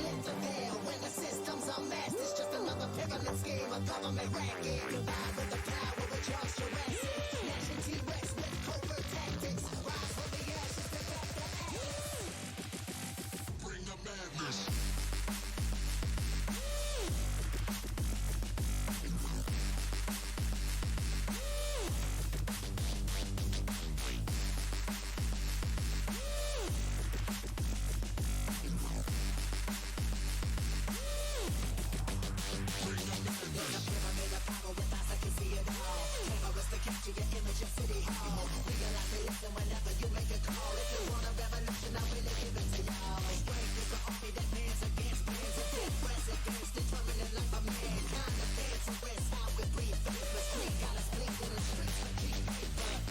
interfere when the system's unmasked. It's just another pyramid scheme, a government racket. Combined with the power of Charles Jurassic. Smashing T-Rex with covert tactics. Rise from the ashes to back the atlas. Bring the madness. Capture your image of City Hall. Realize they listen whenever you make a call. If you want a revolution, I really give it to y'all. Strength is the army that bands against bands of dead presidents, determining life of mankind. The dangerous, how we breathe, faithless, free. Got us bleeding in the streets for cheap paper.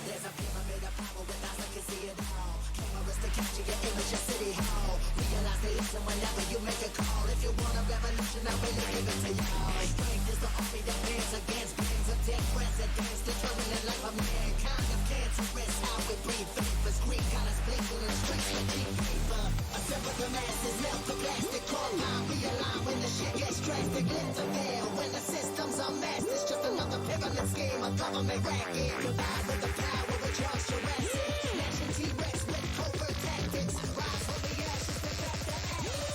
There's a pyramid of power with eyes that can see it all. Cameras to capture your image of City Hall. Realize they listen whenever you make a call. If you want a revolution, I really give it to y'all. Strength is the army that bands against bands of dead presidents, determining life of mankind. Of cancerous, how we breathe, vapors, Greek got us blinking in the streets for cheap paper. Assemble the masses, melt the plastic, core line, realign when the shit gets drastic. Interfere when the system's unmasked. It's just another pyramid scheme, a government racket. Combined with the power of Charles Jurassic. Smashing T-Rex with covert tactics. Rise from the ashes to back the atlas.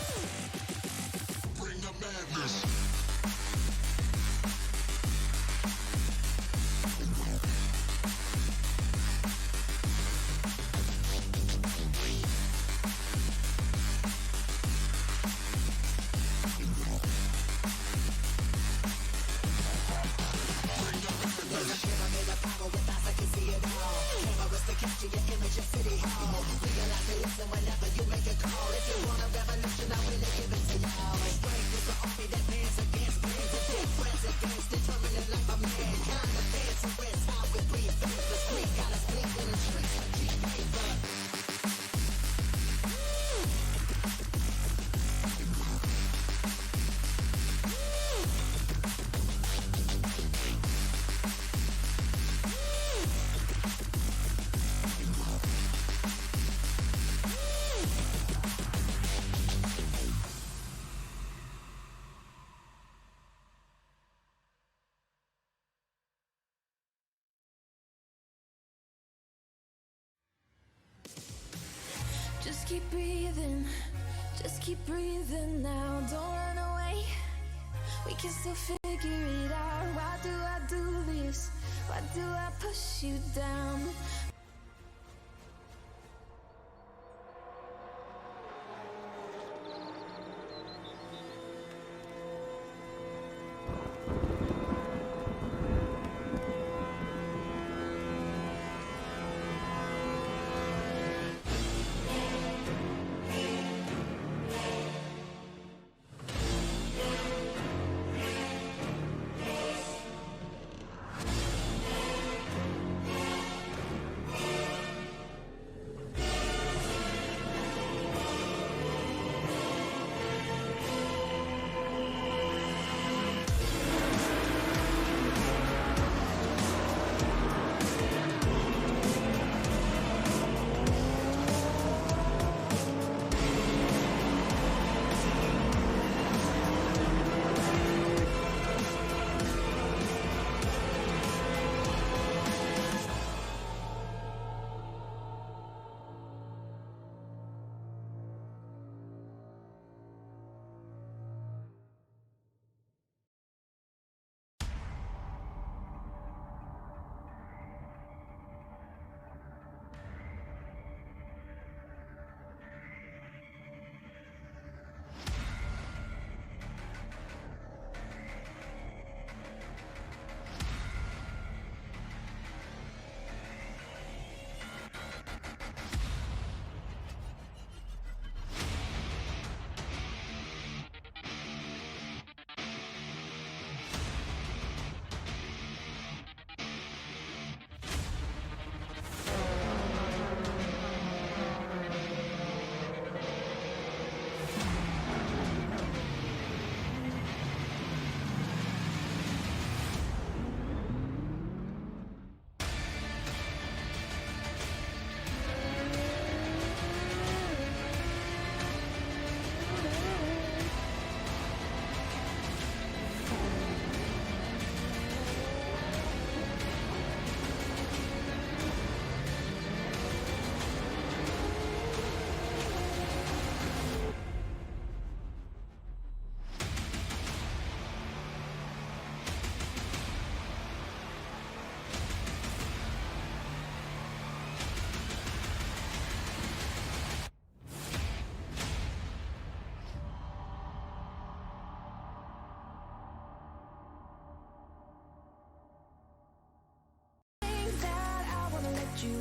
Bring the madness. Capture your image of City Hall. Realize they listen whenever you make a call. If you want a revolution, I really give it to y'all. Strength is the army that bands against bands of dead presidents, determining life of mankind. The dangerous, how we breathe, faithless, Greek got us blinking in the streets for cheap paper. Just keep breathing now, don't run away. We can still figure it out. Why do I do this? Why do I push you down?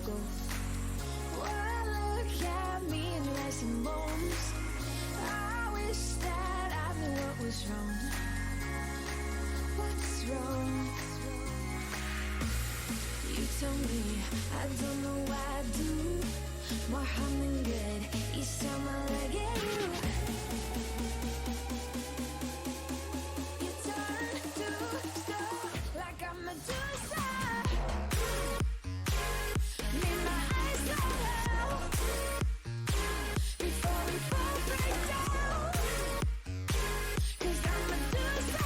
go. Well, look at me in rice and bones. I wish that I knew what was wrong. What's wrong? You tell me, I don't know why I do more harm than good each time I look at you. You turn to stone like I'm a Medusa. Need my eyes so low before we both break down. 'Cause I'm Medusa.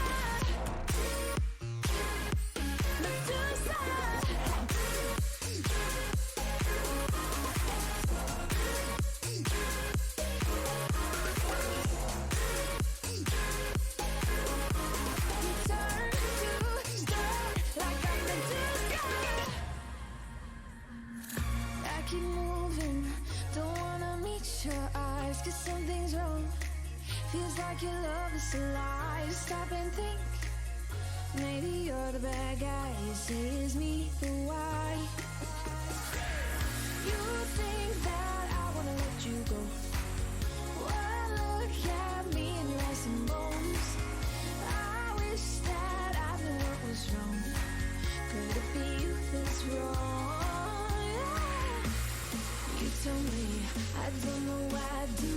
Medusa. Keep moving, don't wanna meet your eyes, 'cause something's wrong. Feels like your love is alive. Stop and think, maybe you're the bad guy. You say it's me, but why? You think that I wanna let you go. Well, look at me in rice and bones. I wish that I knew what was wrong. Could it be you that's wrong? You tell me, I don't know why I do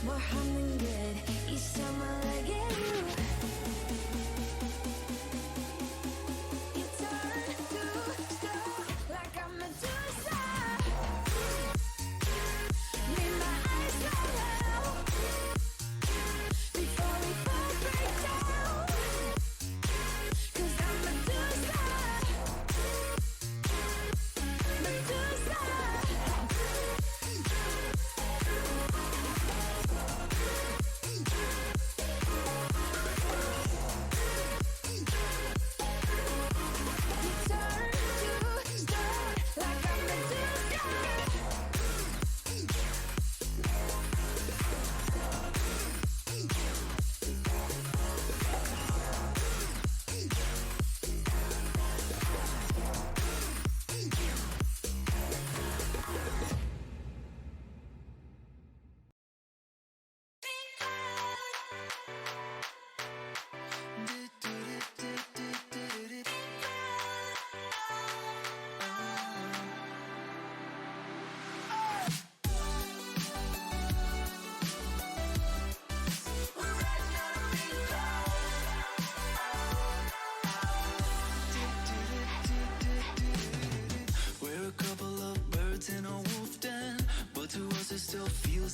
more harm than good each time I look at you. You turn to stone like I'm Medusa. Need my eyes so low before we both break down. 'Cause I'm Medusa. Medusa.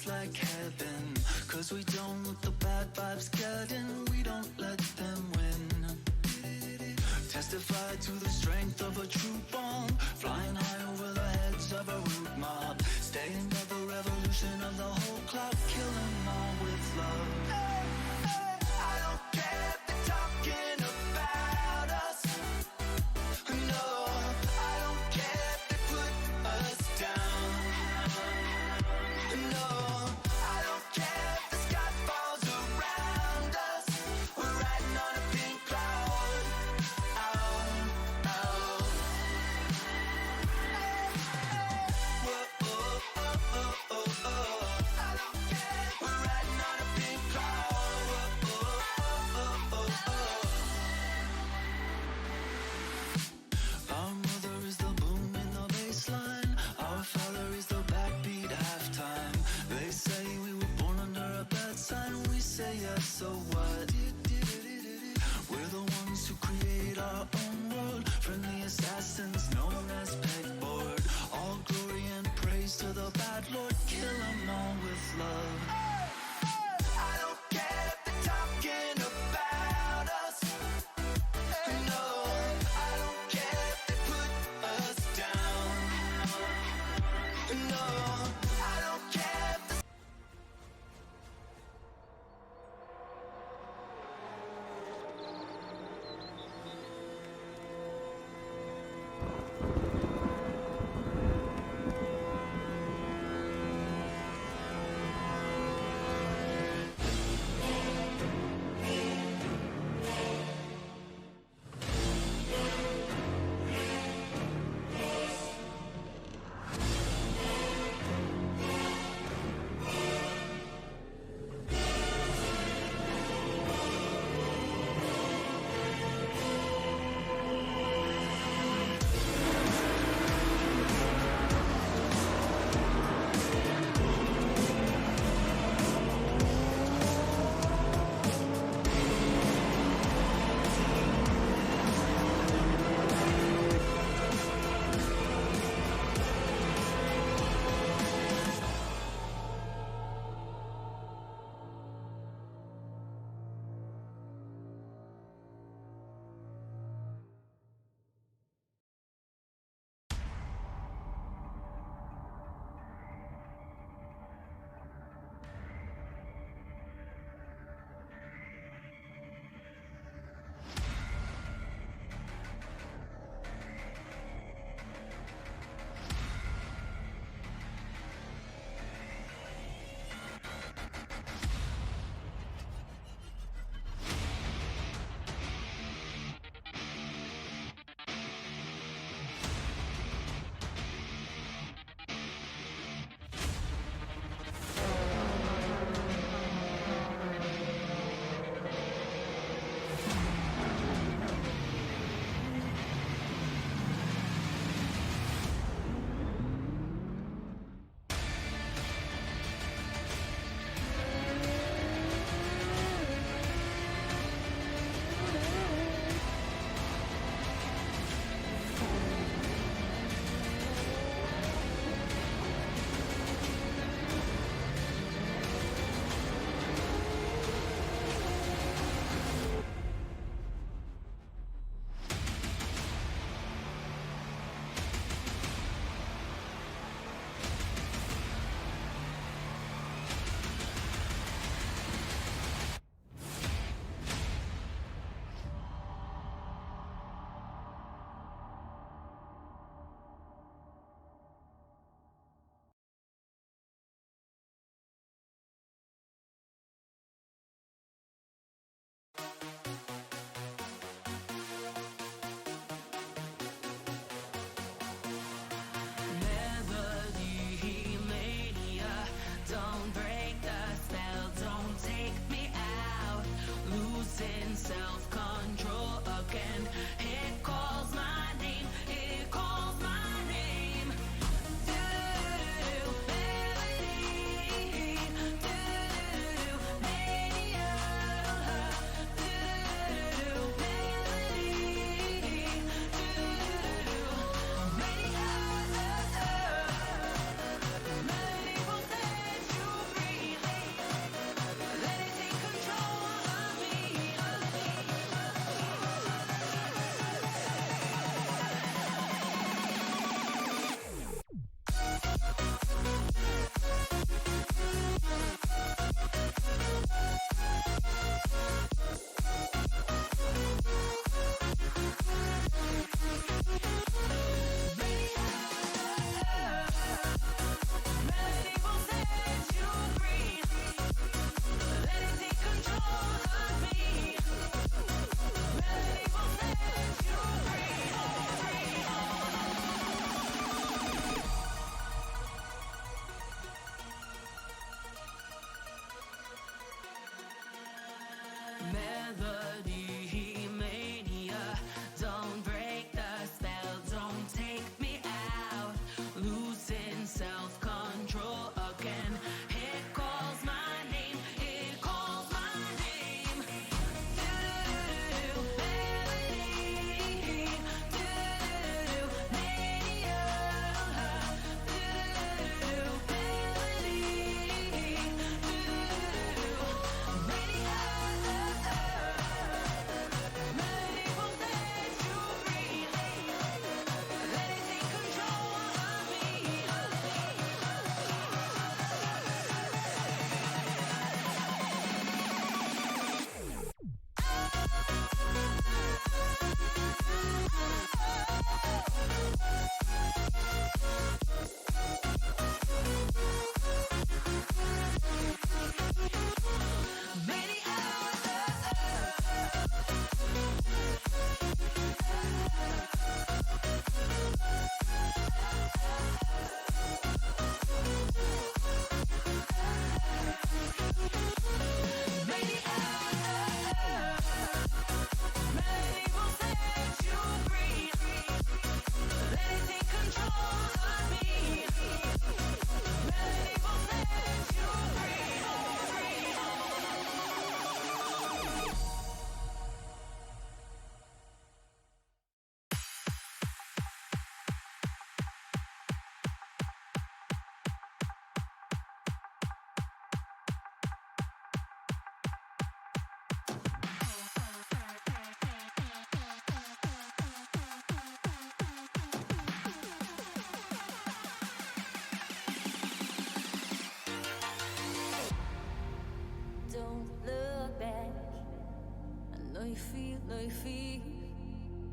Like heaven, 'cause we don't let the bad vibes get in, we don't let them win. Testify to the strength of a true bomb, flying high over the heads of a rude mob, staying by the revolution of the whole clock, kill 'em all with love. I don't care if they're talking about us. No, I don't care if they put us down. No, I don't care if the sky falls around us. We're riding on a pink cloud. Oh, oh. Whoa, oh, oh, oh, oh, oh. I don't care. We're riding on a pink cloud. Whoa, oh, oh, oh, oh. Our mother is the boom in the baseline. Our father is the backbeat halftime. They say we were born under a bad sign. We say yes, so what? We're the ones who create our own world. Friendly assassins known as pegboard. All glory and praise to the bad Lord. Kill 'em all with love. I don't care if they're talking about us. No, I don't care if they put us down. No, I don't care if the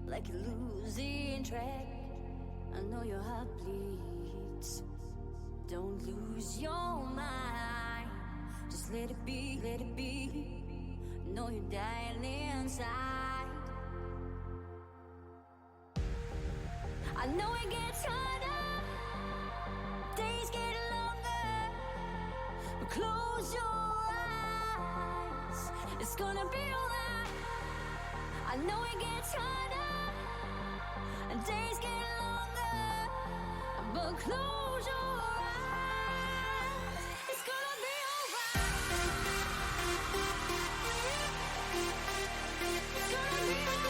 like you're losing track. I know your heart bleeds. Don't lose your mind. Just let it be, let it be. Know you're dying inside. I know it gets harder, days get longer, but close your eyes. It's gonna be alright. I know it gets harder, and days get longer, but close your eyes. It's gonna be alright. It's gonna be alright.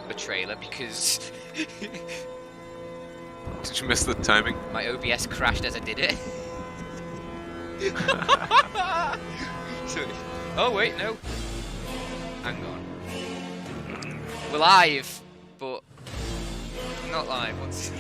The trailer because Did you miss the timing? my OBS crashed as I did it. So, oh wait, no. Hang on. We're live, but not live. What's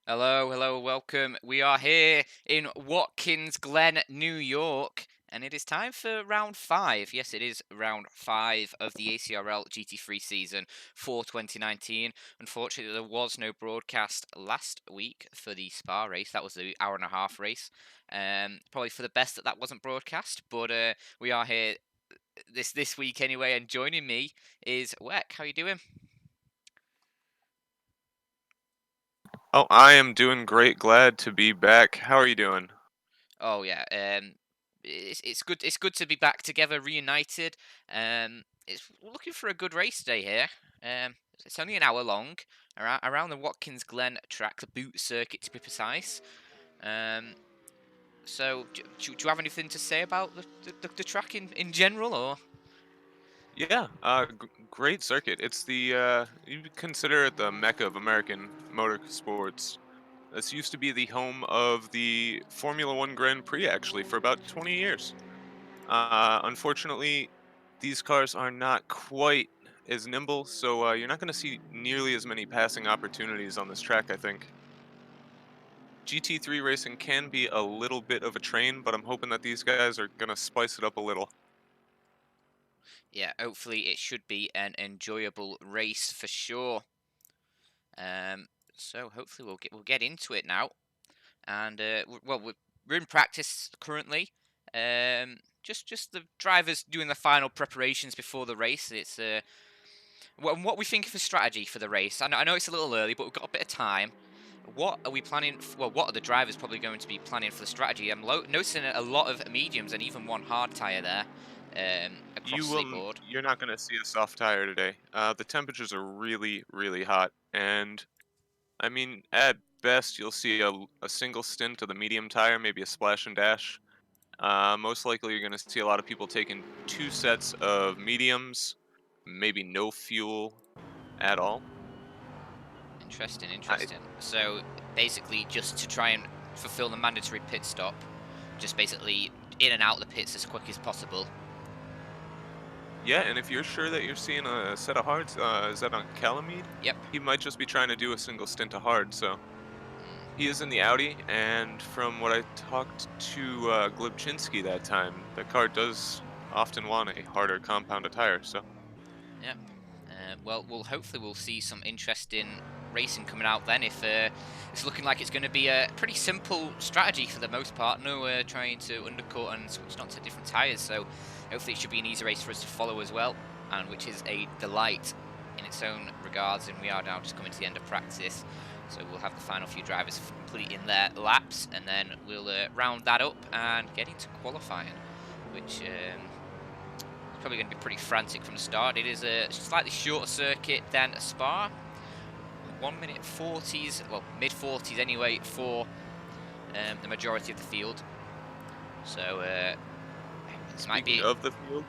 Hello, hello, welcome. We are here in Watkins, Glen, New York, and it is time for round 5. Yes, it is round 5 of the ACRL GT3 season for 2019. Unfortunately, there was no broadcast last week for the Spa race. That was the hour-and-a-half race. Probably for the best that that wasn't broadcast, but we are here this week anyway, and joining me is Weck. How you doing? Oh, I am doing great. Glad to be back. How are you doing? Oh yeah, it's good. It's good to be back together, reunited. It's we're looking for a good race today here. It's only an hour long around the Watkins Glen track, the boot circuit to be precise. So do you have anything to say about the track in general, or? Yeah, great circuit. It's the you would consider it the mecca of American motorsports. This used to be the home of the Formula One Grand Prix, actually, for about 20 years. Unfortunately, these cars are not quite as nimble, so you're not going to see nearly as many passing opportunities on this track, I think. GT3 racing can be a little bit of a train, but I'm hoping that these guys are going to spice it up a little. Yeah, hopefully it should be an enjoyable race for sure. So hopefully we'll get into it now, and well, we're in practice currently. Just the drivers doing the final preparations before the race. It's what we think of a strategy for the race. I know it's a little early, but we've got a bit of time. What are we planning? Well, what are the drivers probably going to be planning for the strategy? I'm noticing a lot of mediums and even one hard tire there across the board. You're not going to see a soft tire today. The temperatures are really, really hot, and I mean, at best, you'll see a single stint of the medium tire, maybe a splash and dash. Most likely, you're going to see a lot of people taking two sets of mediums, maybe no fuel at all. Interesting, I, interesting. So basically, just to try and fulfill the mandatory pit stop, just basically in and out of the pits as quick as possible. yeah, and if you're sure that you're seeing a set of hards, is that on Calamede? Yep. He might just be trying to do a single stint of hard, so. Mm, He is in the Audi, and from what I talked to Glebchinski that time, the car does often want a harder compound of tire, so. yeah. Well, hopefully we'll see some interesting racing coming out then. If it's looking like it's going to be a pretty simple strategy for the most part, no trying to undercut and switch onto different tires. So hopefully it should be an easy race for us to follow as well, and which is a delight in its own regards. And we are now just coming to the end of practice, so we'll have the final few drivers completing their laps, and then we'll round that up and get into qualifying, which. Probably going to be pretty frantic from the start. It is a slightly shorter circuit than Spa. 1 minute 40s, well, mid 40s anyway, for the majority of the field. So this might be. Speaking of the field,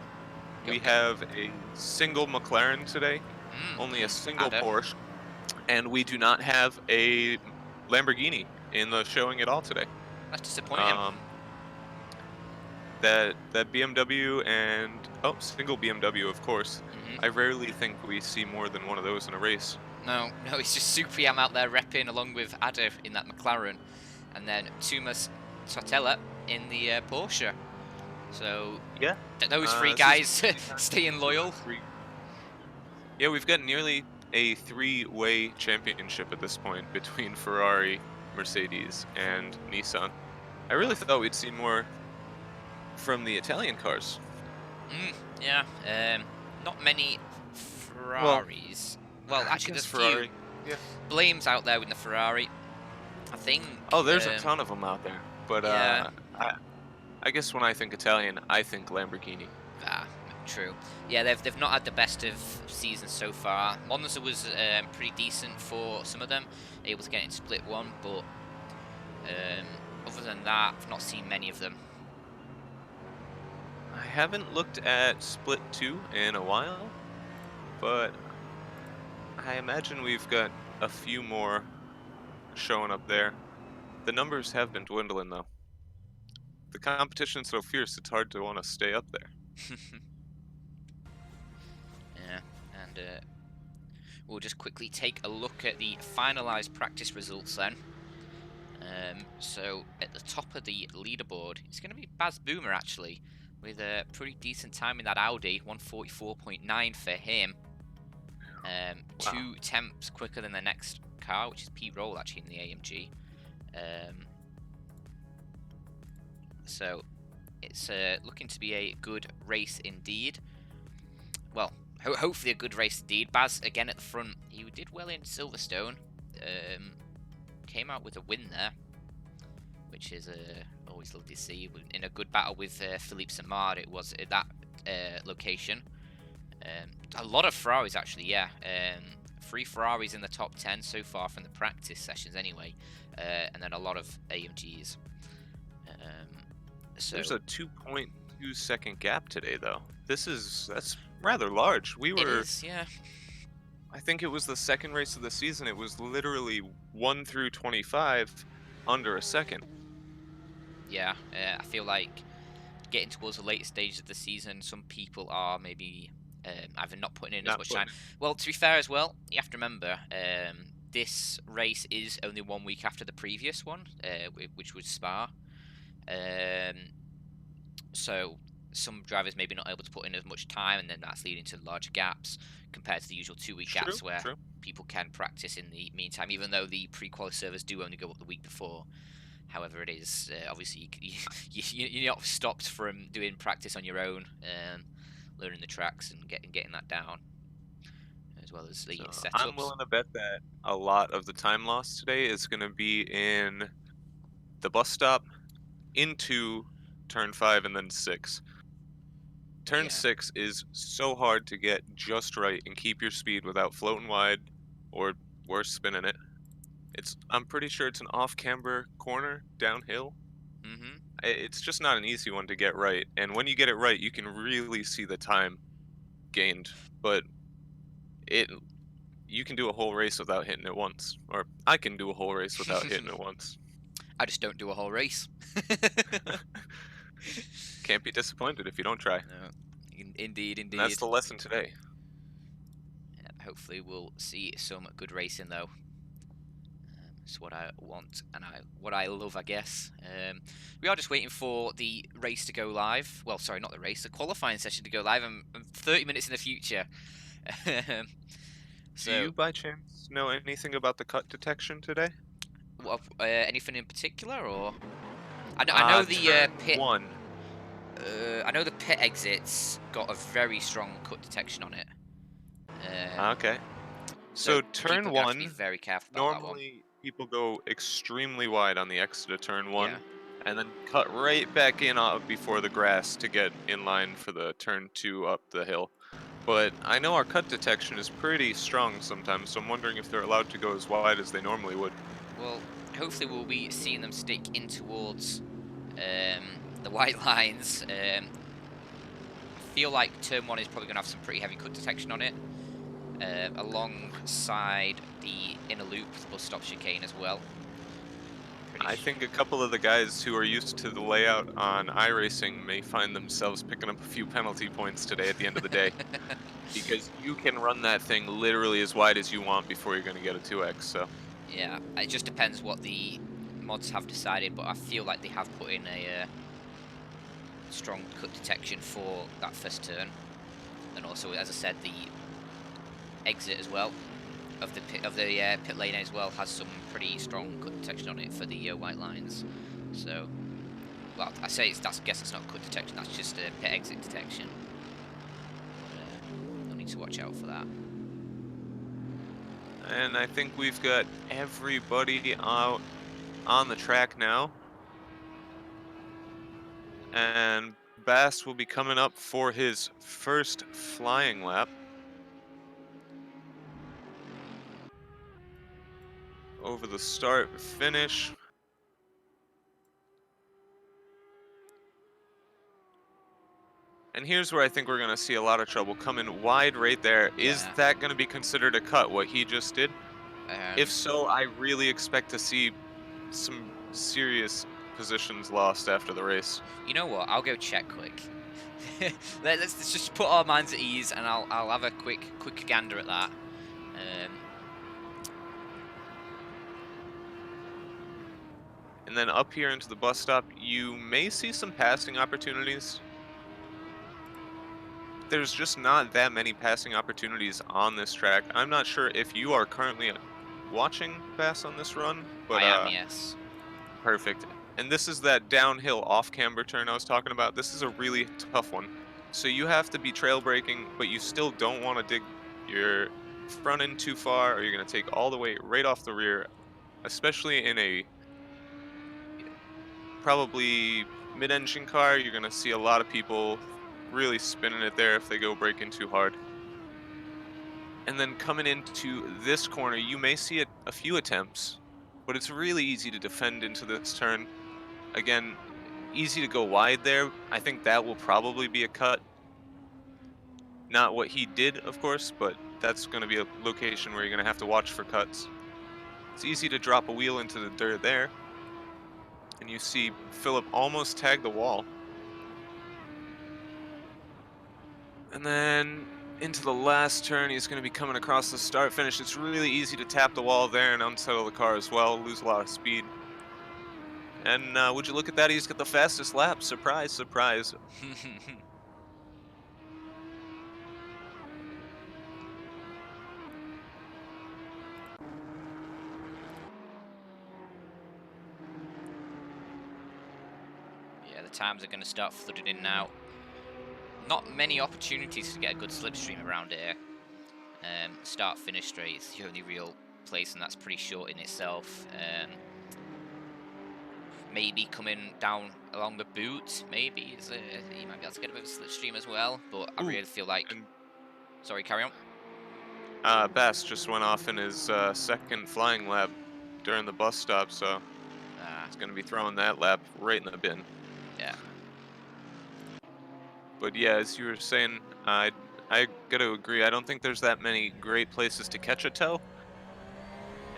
we have a single McLaren today, only a single Porsche, and we do not have a Lamborghini in the showing at all today. That's disappointing. That BMW and single BMW, of course. I rarely think we see more than one of those in a race. No, it's just Supreme out there repping along with Ada in that McLaren, and then Tumas Sotella in the Porsche. So yeah, those three guys staying loyal. Yeah, we've got nearly a three-way championship at this point between Ferrari, Mercedes, and Nissan. I really thought we'd see more from the Italian cars. Yeah, not many Ferraris. Well, actually, there's Ferrari. Few. Yeah. Blame's out there with the Ferrari. I think. Oh, there's a ton of them out there. But yeah. I guess when I think Italian, I think Lamborghini. True. Yeah, they've not had the best of seasons so far. Monza was pretty decent for some of them, able to get into split one, but other than that, I've not seen many of them. I haven't looked at Split 2 in a while, but I imagine we've got a few more showing up there. The numbers have been dwindling, though. The competition's so fierce, it's hard to want to stay up there. Yeah, and we'll just quickly take a look at the finalised practice results then. So at the top of the leaderboard, it's going to be Baz Boomer actually, with a pretty decent time in that Audi, 144.9 for him. Wow. 2 tenths quicker than the next car, which is Pete Roll actually in the AMG. So it's looking to be a good race indeed. Well, hopefully a good race indeed. Baz again at the front. He did well in Silverstone. Came out with a win there, which is always lovely to see. In a good battle with Philippe Samard, it was at that location. A lot of Ferraris actually, yeah. 3 Ferraris in the top 10 so far from the practice sessions anyway, and then a lot of AMGs. So there's a 2.2 second gap today, though. That's rather large. It is, yeah. I think it was the second race of the season. It was literally 1 through 25 under a second. Yeah, I feel like getting towards the later stages of the season, some people are maybe either not putting in as much time. Well, to be fair as well, you have to remember, this race is only 1 week after the previous one, which was Spa. So some drivers maybe not able to put in as much time, and then that's leading to larger gaps compared to the usual 2-week True, gaps where true. people can practice in the meantime, even though the pre-qual servers do only go up the week before. However, it is obviously you're not stopped from doing practice on your own, learning the tracks and getting that down, as well as the So I'm setups. willing to bet that a lot of the time lost today is going to be in the bus stop into turn 5 and then 6. Turn Yeah. 6 is so hard to get just right and keep your speed without floating wide or worse spinning it. I'm pretty sure it's an off-camber corner downhill. Mhm. It's just not an easy one to get right. And when you get it right, you can really see the time gained. But it you can do a whole race without hitting it once, or I can do a whole race without hitting it once. I just don't do a whole race. Can't be disappointed if you don't try. No, indeed, And that's indeed. the lesson today. Yeah, hopefully, we'll see some good racing though. It's what I want and what I love, I guess. We are just waiting for the race to go live. Well, sorry, not the race, the qualifying session to go live. I'm 30 minutes in the future. Do So, you by chance know anything about the cut detection today? anything in particular, or I know the Turn pit. 1. I know the pit exits got a very strong cut detection on it. Okay. So So people turn are gonna have to be 1, very careful about that one. normally people go extremely wide on the exit of turn 1 Yeah. and then cut right back in before the grass to get in line for the turn 2 up the hill. But I know our cut detection is pretty strong sometimes, so I'm wondering if they're allowed to go as wide as they normally would. Well, hopefully we'll be seeing them stick in towards the white lines. I feel like turn 1 is probably going to have some pretty heavy cut detection on it, alongside the inner loop, the bus stop chicane as well. I think a couple of the guys who are used to the layout on iRacing may find themselves picking up a few penalty points today at the end of the day. Because you can run that thing literally as wide as you want before you're going to get a 2x, so... Yeah, it just depends what the mods have decided, but I feel like they have put in a strong cut detection for that first turn, and also, as I said, the exit as well of the pit lane as well has some pretty strong cut detection on it for the white lines. So, well, I guess it's not cut detection. That's just a pit exit detection. You'll need to watch out for that. And I think we've got everybody out on the track now. And Bass will be coming up for his first flying lap. Over the start finish. And here's where I think we're going to see a lot of trouble. Coming wide right there. Is Yeah. that going to be considered a cut, what he just did? If Um, so, I really expect to see some serious positions lost after the race. you know what? I'll go check quick. Let's just put our minds at ease, and I'll have a quick gander at that. And then up here into the bus stop, you may see some passing opportunities. There's just not that many passing opportunities on this track. I'm not sure if you are currently watching Bass on this run, but I am, yes. perfect. And this is that downhill off-camber turn I was talking about. This is a really tough one. So you have to be trail braking, but you still don't want to dig your front end too far, or you're going to take all the way right off the rear, especially in a probably mid-engine car. You're going to see a lot of people really spinning it there if they go braking too hard. And then coming into this corner, you may see a few attempts, but it's really easy to defend into this turn. Again, easy to go wide there. I think that will probably be a cut. Not what he did, of course, but that's going to be a location where you're going to have to watch for cuts. It's easy to drop a wheel into the dirt there. And you see Philip almost tag the wall. And then into the last turn, he's going to be coming across the start finish. It's really easy to tap the wall there and unsettle the car as well, lose a lot of speed. And would you look at that, he's got the fastest lap. Surprise, surprise. Yeah, the times are going to start flooding in now. Not many opportunities to get a good slipstream around here. Start-finish straight is the only real place, and that's pretty short in itself. Maybe coming down along the boot, maybe you might be able to get a bit of a slipstream as well. But I Ooh, really feel like, and sorry, carry on. Bass just went off in his second flying lap during the bus stop, so Ah, he's going to be throwing that lap right in the bin. yeah. But yeah, as you were saying, I got to agree. I don't think there's that many great places to catch a tow,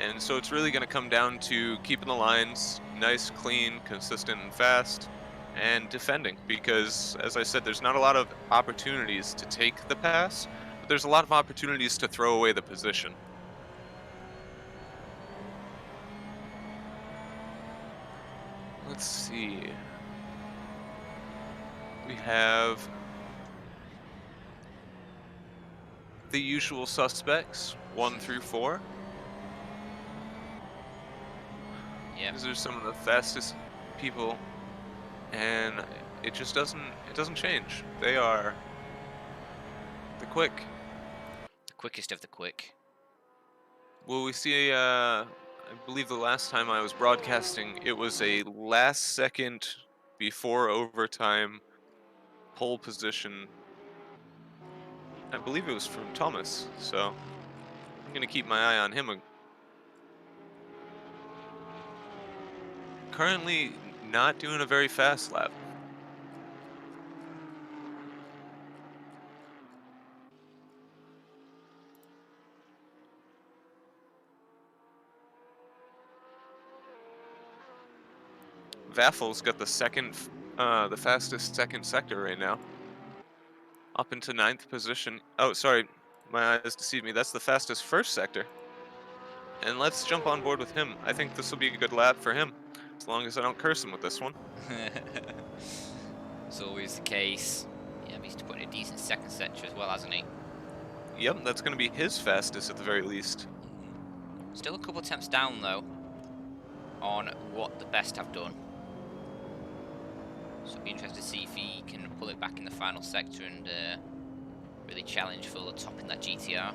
and so it's really going to come down to keeping the lines nice, clean, consistent, and fast, and defending. Because, as I said, there's not a lot of opportunities to take the pass, but there's a lot of opportunities to throw away the position. Let's see. We have the usual suspects, 1 through 4. Yep. These are some of the fastest people, and it doesn't change. They are the quick. The quickest of the quick. Will we see? I believe the last time I was broadcasting, it was a last second before overtime pole position. I believe it was from Thomas, so I'm gonna keep my eye on him. Currently, not doing a very fast lap. Vaffel's got the fastest second sector right now, up into 9th position. Oh, sorry, my eyes deceived me. That's the fastest first sector. And let's jump on board with him. I think this will be a good lap for him, as long as I don't curse him with this one. It's always the case. Yeah, but he's putting a decent second sector as well, hasn't he? Yep, that's going to be his fastest at the very least. Still a couple attempts down though on what the best have done. So it'll be interesting to see if he can pull it back in the final sector and really challenge for the top in that GTR.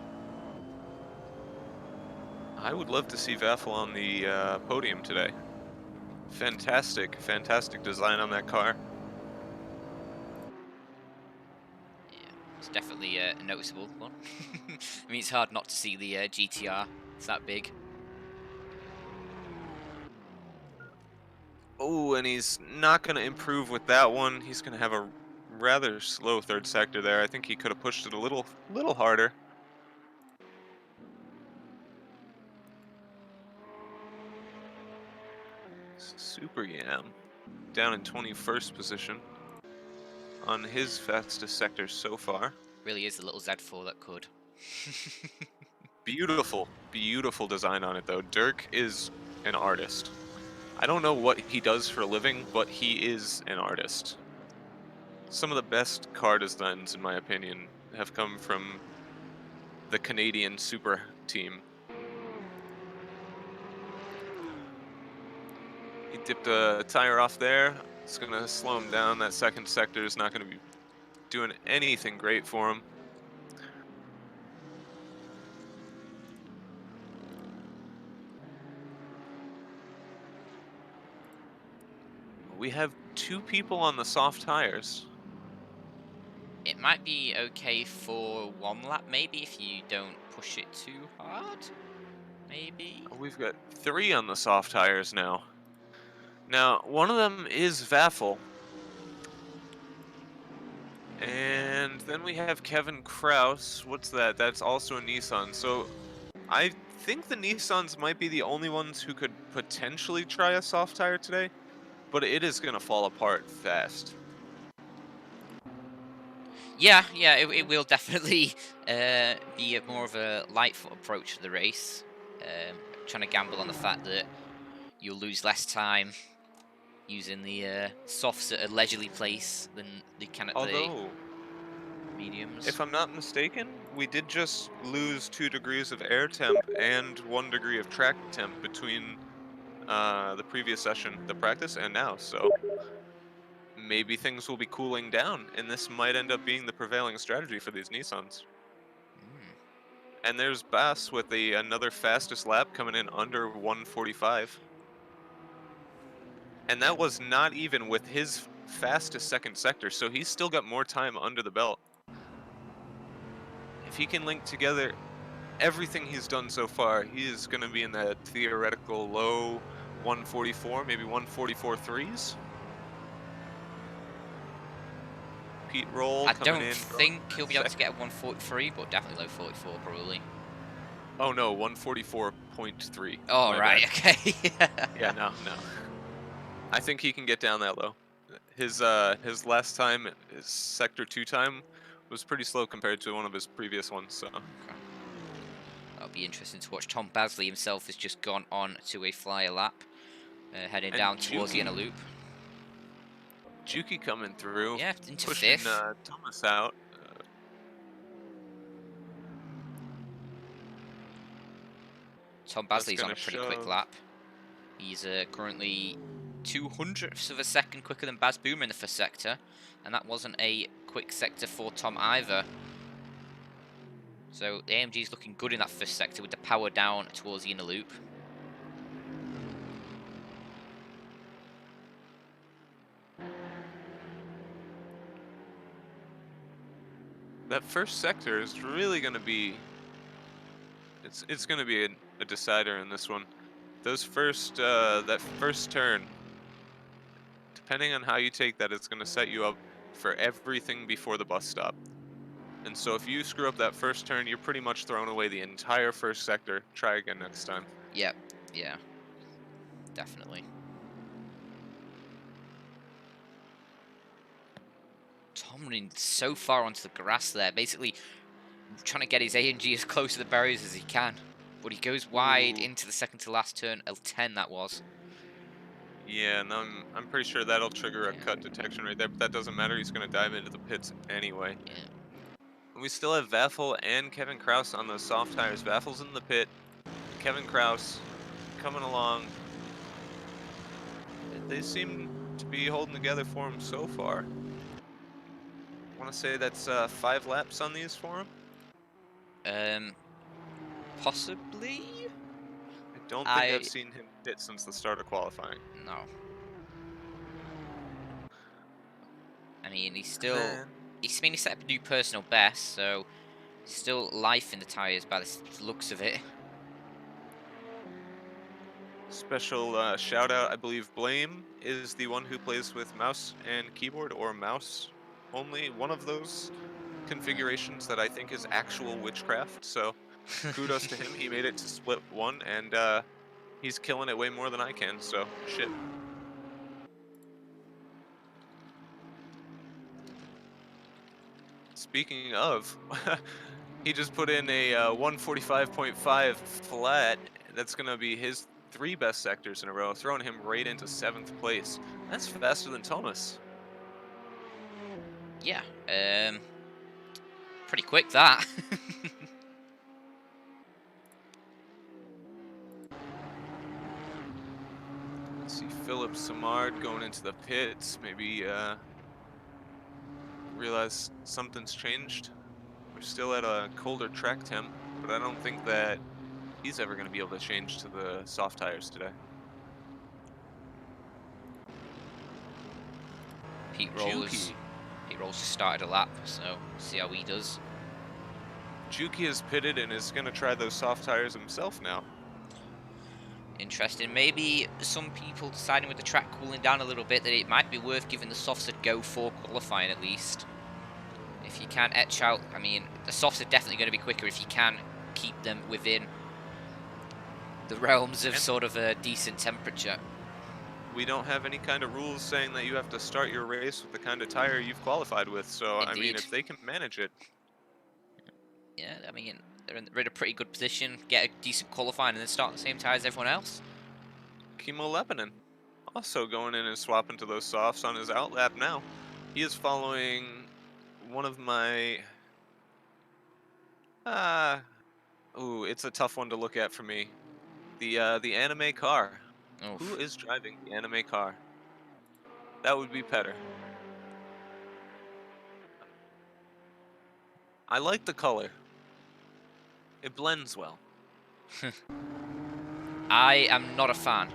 I would love to see Vaffel on the podium today. Fantastic, fantastic design on that car. Yeah, it's definitely a noticeable one. I mean, it's hard not to see the GTR. It's that big. Oh, and he's not going to improve with that one. He's going to have a rather slow third sector there. I think he could have pushed it a little harder. Super Yam down in 21st position on his fastest sector so far. Really is the little Z4 that could. Beautiful, beautiful design on it though. Dirk is an artist. I don't know what he does for a living, but he is an artist. Some of the best car designs, in my opinion, have come from the Canadian Super team. He dipped a tire off there. It's going to slow him down. That second sector is not going to be doing anything great for him. We have 2 people on the soft tires. It might be okay for one lap, maybe, if you don't push it too hard. Maybe. We've got 3 on the soft tires now. Now, one of them is Vaffel. And then we have Kevin Kraus. What's that? That's also a Nissan. So I think the Nissans might be the only ones who could potentially try a soft tire today, but it is going to fall apart fast. Yeah, it will definitely be more of a light foot approach to the race. Trying to gamble on the fact that you'll lose less time using the softs at a leisurely pace than the Although, mediums. if I'm not mistaken, we did just lose 2 degrees of air temp and 1 degree of track temp between the previous session, the practice, and now. So maybe things will be cooling down, and this might end up being the prevailing strategy for these Nissans. Mm. And there's Bass with another fastest lap coming in under 145. And that was not even with his fastest second sector, so he's still got more time under the belt. If he can link together everything he's done so far, he is going to be in that theoretical low 144, maybe 144 threes. Pete Roll I coming don't in. think he'll be able to get a 143, but definitely low 44 probably. Oh no, 144.3. Oh, My right, bad. okay. Yeah, no. I think he can get down that low. His last time, his sector 2 time was pretty slow compared to one of his previous ones, so Okay. That'll be interesting to watch. Tom Basley himself has just gone on to a flyer lap, heading and down towards the inner loop. Juki coming through, Yeah, into pushing 5th. Thomas out. Tom That's Basley's on gonna a pretty quick shove. lap. He's currently 200ths of a second quicker than Baz Boomer in the first sector, and that wasn't a quick sector for Tom either. So the AMG's looking good in that first sector with the power down towards the inner loop. That first sector is really gonna be. It's gonna be a decider in this one. Those first that first turn, depending on how you take that, it's gonna set you up for everything before the bus stop. And so if you screw up that first turn, you're pretty much throwing away the entire first sector. Try again next time. Yep, yeah, definitely. Tom running so far onto the grass there, basically trying to get his AMG as close to the barriers as he can. But he goes wide Ooh. into the second to last turn, L10 that was. Yeah, and I'm pretty sure that'll trigger a Yeah, cut detection right there, but that doesn't matter. He's gonna dive into the pits anyway. yeah. And we still have Vaffel and Kevin Kraus on those soft tires. Vaffel's in the pit. Kevin Kraus coming along. They seem to be holding together for him so far. I want to say that's 5 laps on these for him. Possibly? I don't think I've I seen him pit since the start of qualifying. no. I mean, he's And still then he set up a new personal best, so still life in the tires by the looks of it. special shout out, I believe Blame is the one who plays with mouse and keyboard or mouse only. One of those configurations that I think is actual witchcraft. So kudos to him. He made it to split 1 and he's killing it way more than I can. So shit. Speaking of, he just put in a 145.5 flat. That's going to be his 3 best sectors in a row, throwing him right into 7th place. That's faster than Thomas. Yeah, pretty quick that. Let's see, Philip Samard going into the pits. Maybe realize something's changed. We're still at a colder track temp, but I don't think that he's ever going to be able to change to the soft tires today. Pete Rolls Juki. just started a lap, so see how he does. Juki is pitted and is going to try those soft tires himself now. Interesting. Maybe some people deciding with the track cooling down a little bit that it might be worth giving the softs a go for qualifying at least. If you can etch out, I mean, the softs are definitely going to be quicker if you can keep them within the realms of sort of a decent temperature. We don't have any kind of rules saying that you have to start your race with the kind of tire you've qualified with. So, I mean, Indeed. if they can manage it. Yeah, I mean, they're in a pretty good position, get a decent qualifying and then start the same tire as everyone else. Kimo Lepinen also going in and swapping to those softs on his outlap now. He is following one of my... it's a tough one to look at for me. The anime car. Oof. Who is driving the anime car? That would be Petter. I like the color. It blends well. I am not a fan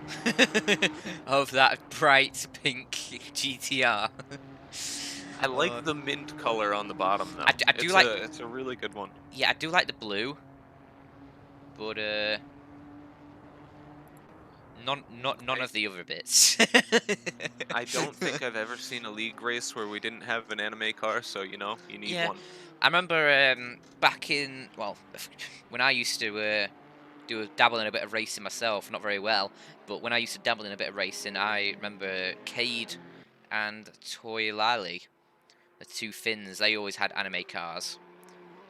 of that bright pink GTR. I like the mint color on the bottom though. I do like, It's a really good one. yeah, I do like the blue, but none I of the other bits. I don't think I've ever seen a league race where we didn't have an anime car, so you know, you need Yeah, one. I remember back in, well, when I used to dabble in a bit of racing myself, not very well, but when I used to dabble in a bit of racing, I remember Cade and Toy Lally, the two Finns. They always had anime cars,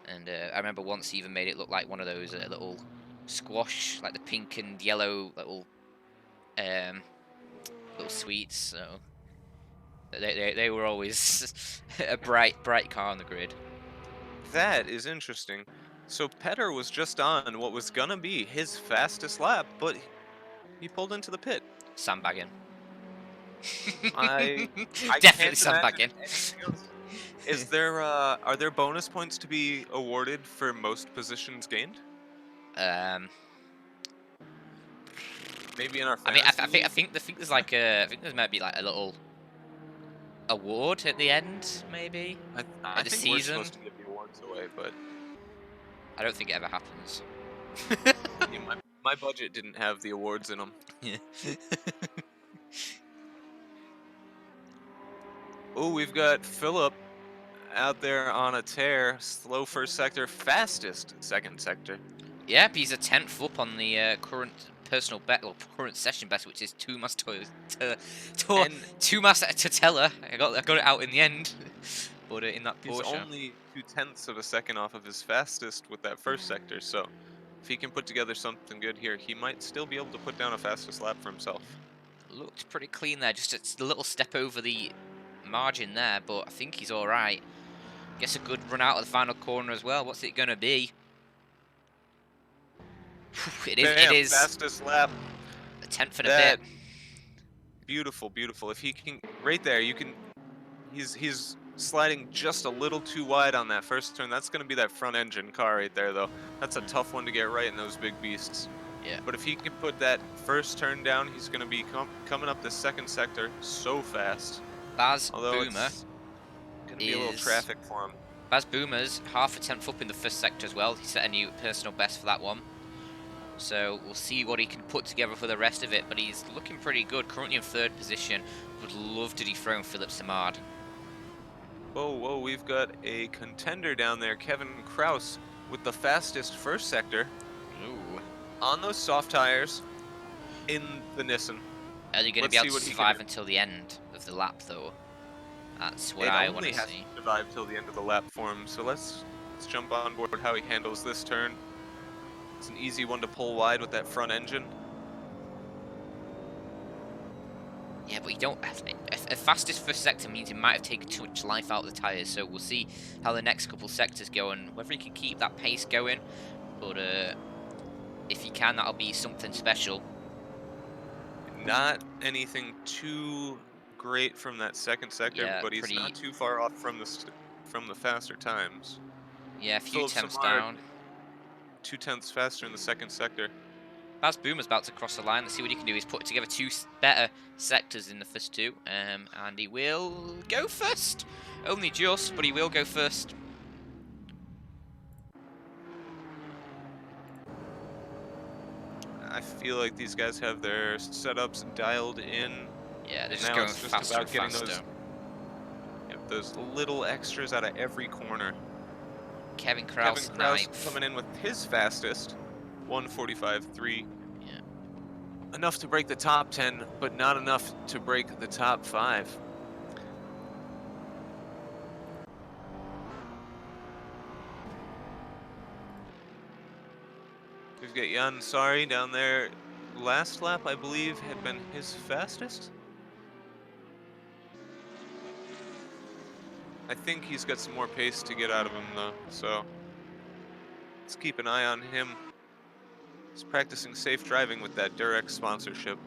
and I remember once he even made it look like one of those little squash, like the pink and yellow um, little sweets. So they were always a bright car on the grid. That is interesting. So Petter was just on what was gonna be his fastest lap, but he pulled into the pit. Sandbagging. I I Definitely can't imagine sandbagging. anything else. Is there are there bonus points to be awarded for most positions gained? um, Maybe in our I mean, fantasy league? I think there's like I think there might be like a little award at the end, maybe I at the think we're season. supposed to give the awards away, but I don't think it ever happens. yeah, my budget didn't have the awards in them. Yeah. Oh, we've got Philip out there on a tear. Slow first sector, fastest second sector. Yep, he's a 10th up on the current personal bet, or current session best, which is And Tumas Tatella. I got it out in the end, but in that he's Porsche. only 0.2 of a second off of his fastest with that first sector, so if he can put together something good here, he might still be able to put down a fastest lap for himself. Looked pretty clean there, just a little step over the margin there, but I think he's all right. Gets a good run out of the final corner as well. What's it gonna be? It Bam, is fastest lap. a 10th and a That bit. beautiful, beautiful. If he can, right there, you can. He's sliding just a little too wide on that first turn. That's going to be that front engine car right there, though. That's a tough one to get right in those big beasts. Yeah. But if he can put that first turn down, he's going to be coming up the second sector so fast. Baz Although Boomer it's going to be a little is traffic for him. Baz Boomer's half a 10th up in the first sector as well. He set a new personal best for that one. So we'll see what he can put together for the rest of it. But he's looking pretty good. Currently in third position. Would love to dethrone Philip Samard. Whoa, whoa, we've got a contender down there, Kevin Kraus, with the fastest first sector. Ooh. On those soft tires in the Nissan. Are they going to Let's be able see to what he can survive do. until the end of the lap, though? That's what It I only want to has see. to survive till the end of the lap for him, so let's jump on board how he handles this turn. It's an easy one to pull wide with that front engine. Yeah, but you don't. A fastest first sector means he might have taken too much life out of the tyres, so we'll see how the next couple sectors go and whether he can keep that pace going. But if he can, that'll be something special. Not anything too great from that second sector, Yeah, but he's pretty. not too far off from the faster times. Yeah, a few Philip tenths Samard, down. 0.2 faster in the second sector. Baz Boomer's about to cross the line. Let's see what he can do. He's put together two better sectors in the first two, and he will go first. Only just, but he will go first. I feel like these guys have their setups dialed in. Yeah, they're just Now going it's just faster about and getting faster. those little extras out of every corner. Kevin Kraus, Kevin Kraus ninth. coming in with his fastest, 1:45.3. Yeah. Enough to break the top 10, but not enough to break the top 5. We've got Jan Sari down there. Last lap, I believe, had been his fastest. I think he's got some more pace to get out of him, though, so let's keep an eye on him. He's practicing safe driving with that Durex sponsorship.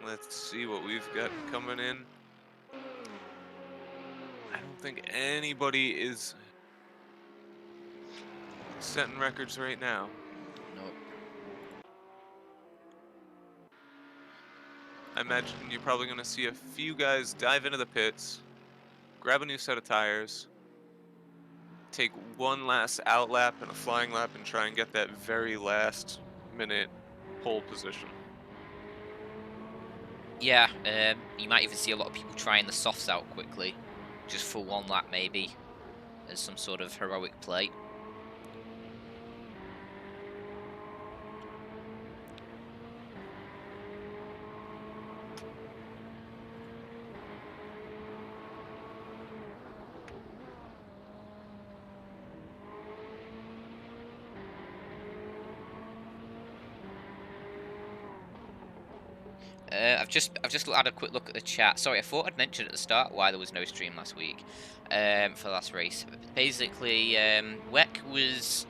Let's see what we've got coming in. I don't think anybody is setting records right now. Nope. I imagine you're probably going to see a few guys dive into the pits, grab a new set of tires, take one last out lap and a flying lap, and try and get that very last minute pole position. Yeah, you might even see a lot of people trying the softs out quickly, just for one lap maybe, as some sort of heroic play. I've just had a quick look at the chat. Sorry, I thought I'd mentioned at the start why there was no stream last week for the last race. Basically, Weck was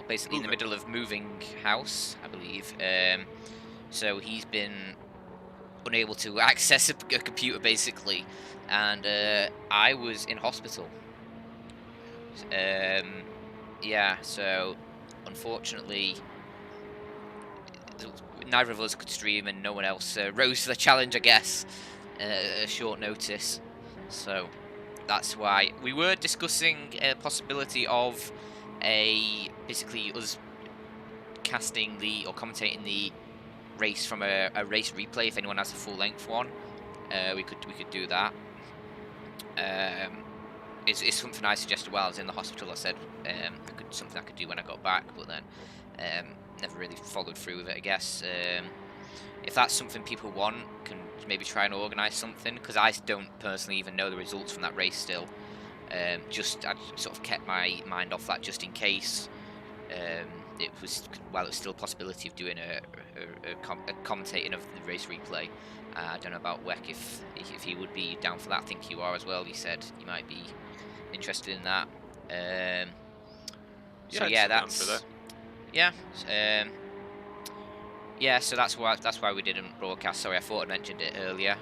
basically in the middle of moving house, I believe. So he's been unable to access a computer basically, and I was in hospital. Yeah, so unfortunately, neither of us could stream, and no one else rose to the challenge, I guess, at short notice. So that's why we were discussing a possibility of basically us casting or commentating the race from a race replay. If anyone has a full length one, we could do that. It's something I suggested while I was in the hospital. I said something I could do when I got back, but then never really followed through with it, I guess. If that's something people want, can maybe try and organise something, because I don't personally even know the results from that race still. I sort of kept my mind off that just in case. It was still a possibility of doing a commentating of the race replay. I don't know about Weck if he would be down for that. I think you are as well. He said you might be interested in that. So yeah, that's for that. yeah. So that's why we didn't broadcast. Sorry, I thought I mentioned it earlier.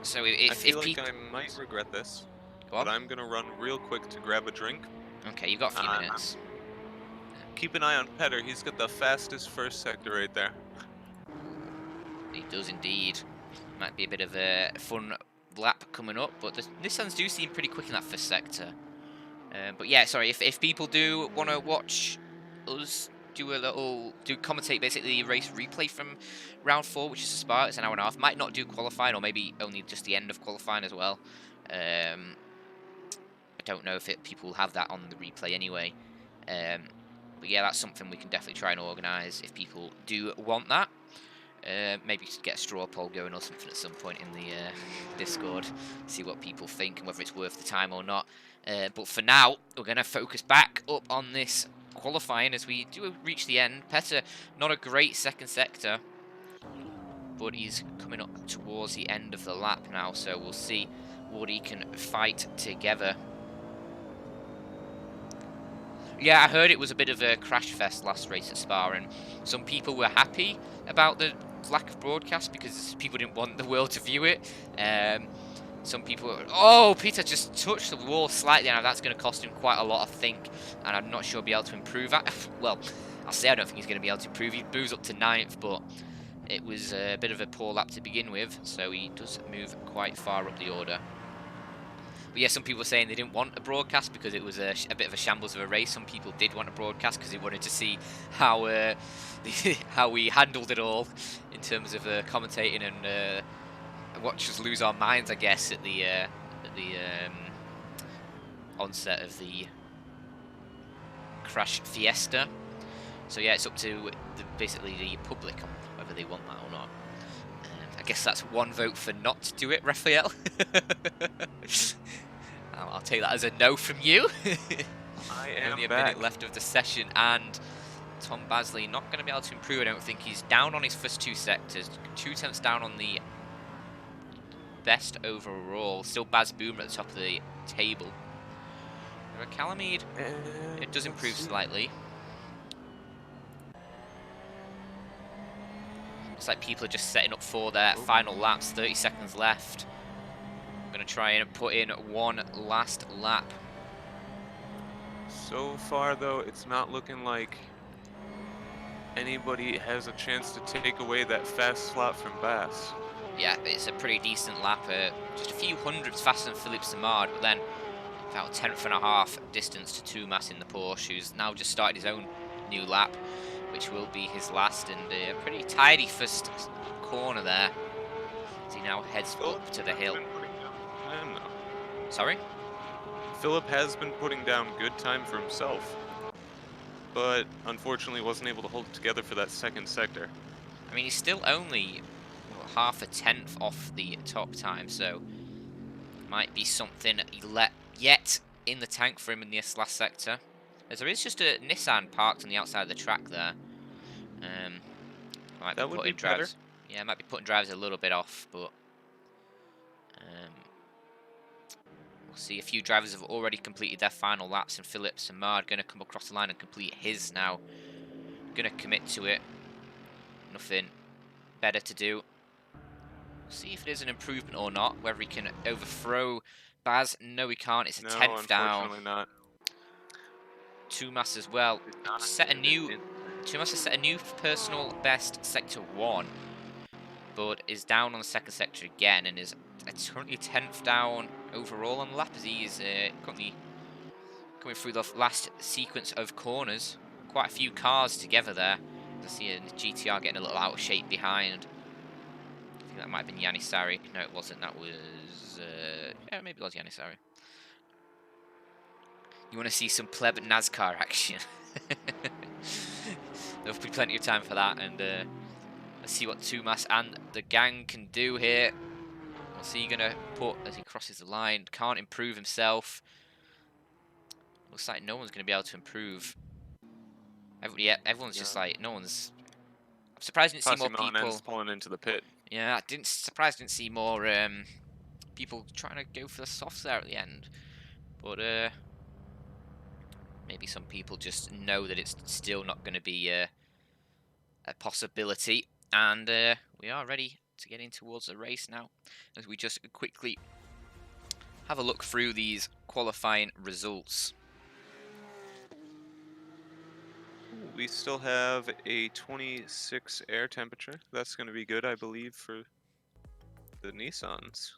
So I feel like I might regret this, but I'm gonna run real quick to grab a drink. Okay, you've got a few minutes. Keep an eye on Petter. He's got the fastest first sector right there. He does indeed. Might be a bit of a fun lap coming up, but the Nissans do seem pretty quick in that first sector. But yeah, sorry, if people do want to watch us commentate basically the race replay from round 4, which is a Spa, it's an hour and a half. Might not do qualifying, or maybe only just the end of qualifying as well. I don't know if people have that on the replay anyway. But yeah, that's something we can definitely try and organise if people do want that. Maybe get a straw poll going or something at some point in the Discord, see what people think and whether it's worth the time or not. But for now, we're going to focus back up on this qualifying as we do reach the end. Petter, not a great second sector, but he's coming up towards the end of the lap now, so we'll see what he can fight together. Yeah, I heard it was a bit of a crash fest last race at Spa, and some people were happy about the lack of broadcast because people didn't want the world to view it. Some people were, oh, Peter just touched the wall slightly, and that's going to cost him quite a lot, I think, and I'm not sure he'll be able to improve that. Well, I'll say I don't think he's going to be able to improve. He moves up to 9th, but it was a bit of a poor lap to begin with, so he does move quite far up the order. But yeah, some people were saying they didn't want a broadcast because it was a bit of a shambles of a race. Some people did want a broadcast because they wanted to see how how we handled it all in terms of commentating and watch us lose our minds, I guess, at the onset of the crash fiesta. So yeah, it's up to basically the public on whether they want that or not. I guess that's one vote for not to do it, Raphael. I'll take that as a no from you. I am Only a back. minute left of the session, and Tom Basley not going to be able to improve, I don't think. He's down on his first 2 sectors, 2 tenths down on the best overall. Still Baz Boomer at the top of the table. Calamide, it does improve slightly. Looks like people are just setting up for their final laps. 30 seconds left. I'm going to try and put in one last lap. So far, though, it's not looking like anybody has a chance to take away that fast slot from Bass. Yeah, it's a pretty decent lap. Just a few hundredths faster than Philippe Samard, but then about a tenth and a half distance to Tumas in the Porsche, who's now just started his own new lap, which will be his last, and a pretty tidy first corner there, as he now heads up to the hill. Sorry? Philip has been putting down good time for himself, but unfortunately wasn't able to hold it together for that second sector. I mean, he's still only half a tenth off the top time, so might be something yet in the tank for him in this last sector. As there is just a Nissan parked on the outside of the track there. Might That be would be putting better. drives. Yeah, might be putting drivers a little bit off, but we'll see. A few drivers have already completed their final laps, and Philippe Samard going to come across the line and complete his now. Going to commit to it. Nothing better to do. See if there's an improvement or not, whether he can overthrow Baz. No, he can't. It's a 10th down. Unfortunately not. Tumas as well. Tumas has set a new personal best sector 1, but is down on the second sector again, and is currently 10th down overall on the lap, as he is currently coming through the last sequence of corners. Quite a few cars together there. I see a GTR getting a little out of shape behind. I think that might have been Yanisari. No, it wasn't. That was... yeah, maybe it was Yanisari. You want to see some pleb NASCAR action? There'll be plenty of time for that, and let's see what Tumas and the gang can do here. What's he going to put as he crosses the line? Can't improve himself. Looks like no one's going to be able to improve. Everyone's just like, no one's... I'm surprised I didn't see more people... pulling into the pit. Yeah, surprised I didn't see more people trying to go for the softs there at the end. But maybe some people just know that it's still not going to be a possibility. And we are ready to get in towards the race now, as we just quickly have a look through these qualifying results. We still have a 26 air temperature. That's going to be good, I believe, for the Nissans.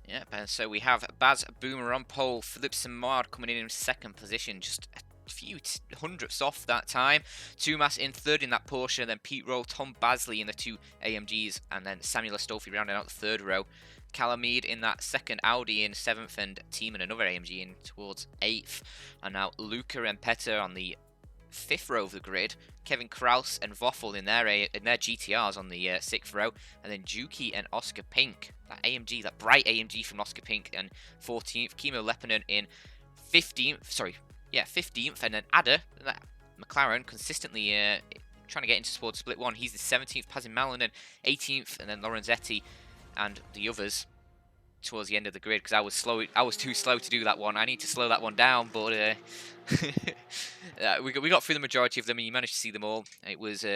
Yep, and so we have Baz Boomer on pole, Philippe Samard coming in second position, just a few hundredths off that time. Tumas in third in that Porsche, then Pete Rowe, Tom Basley in the two AMGs, and then Samuel Astolfi rounding out the third row. Calameed in that second Audi in 7th, and Team in another AMG in towards 8th. And now Luca and Petter on the 5th row of the grid. Kevin Kraus and Voffel in their GTRs on the 6th row. And then Juki and Oscar Pink, that AMG, that bright AMG from Oscar Pink, and 14th. Kimo Leppänen in 15th, 15th. And then Ada, that McLaren, consistently trying to get into towards split 1. He's the 17th. Pazin Malinen 18th, and then Lorenzetti and the others towards the end of the grid, because I was too slow to do that one. I need to slow that one down, but we got through the majority of them, and you managed to see them all. It was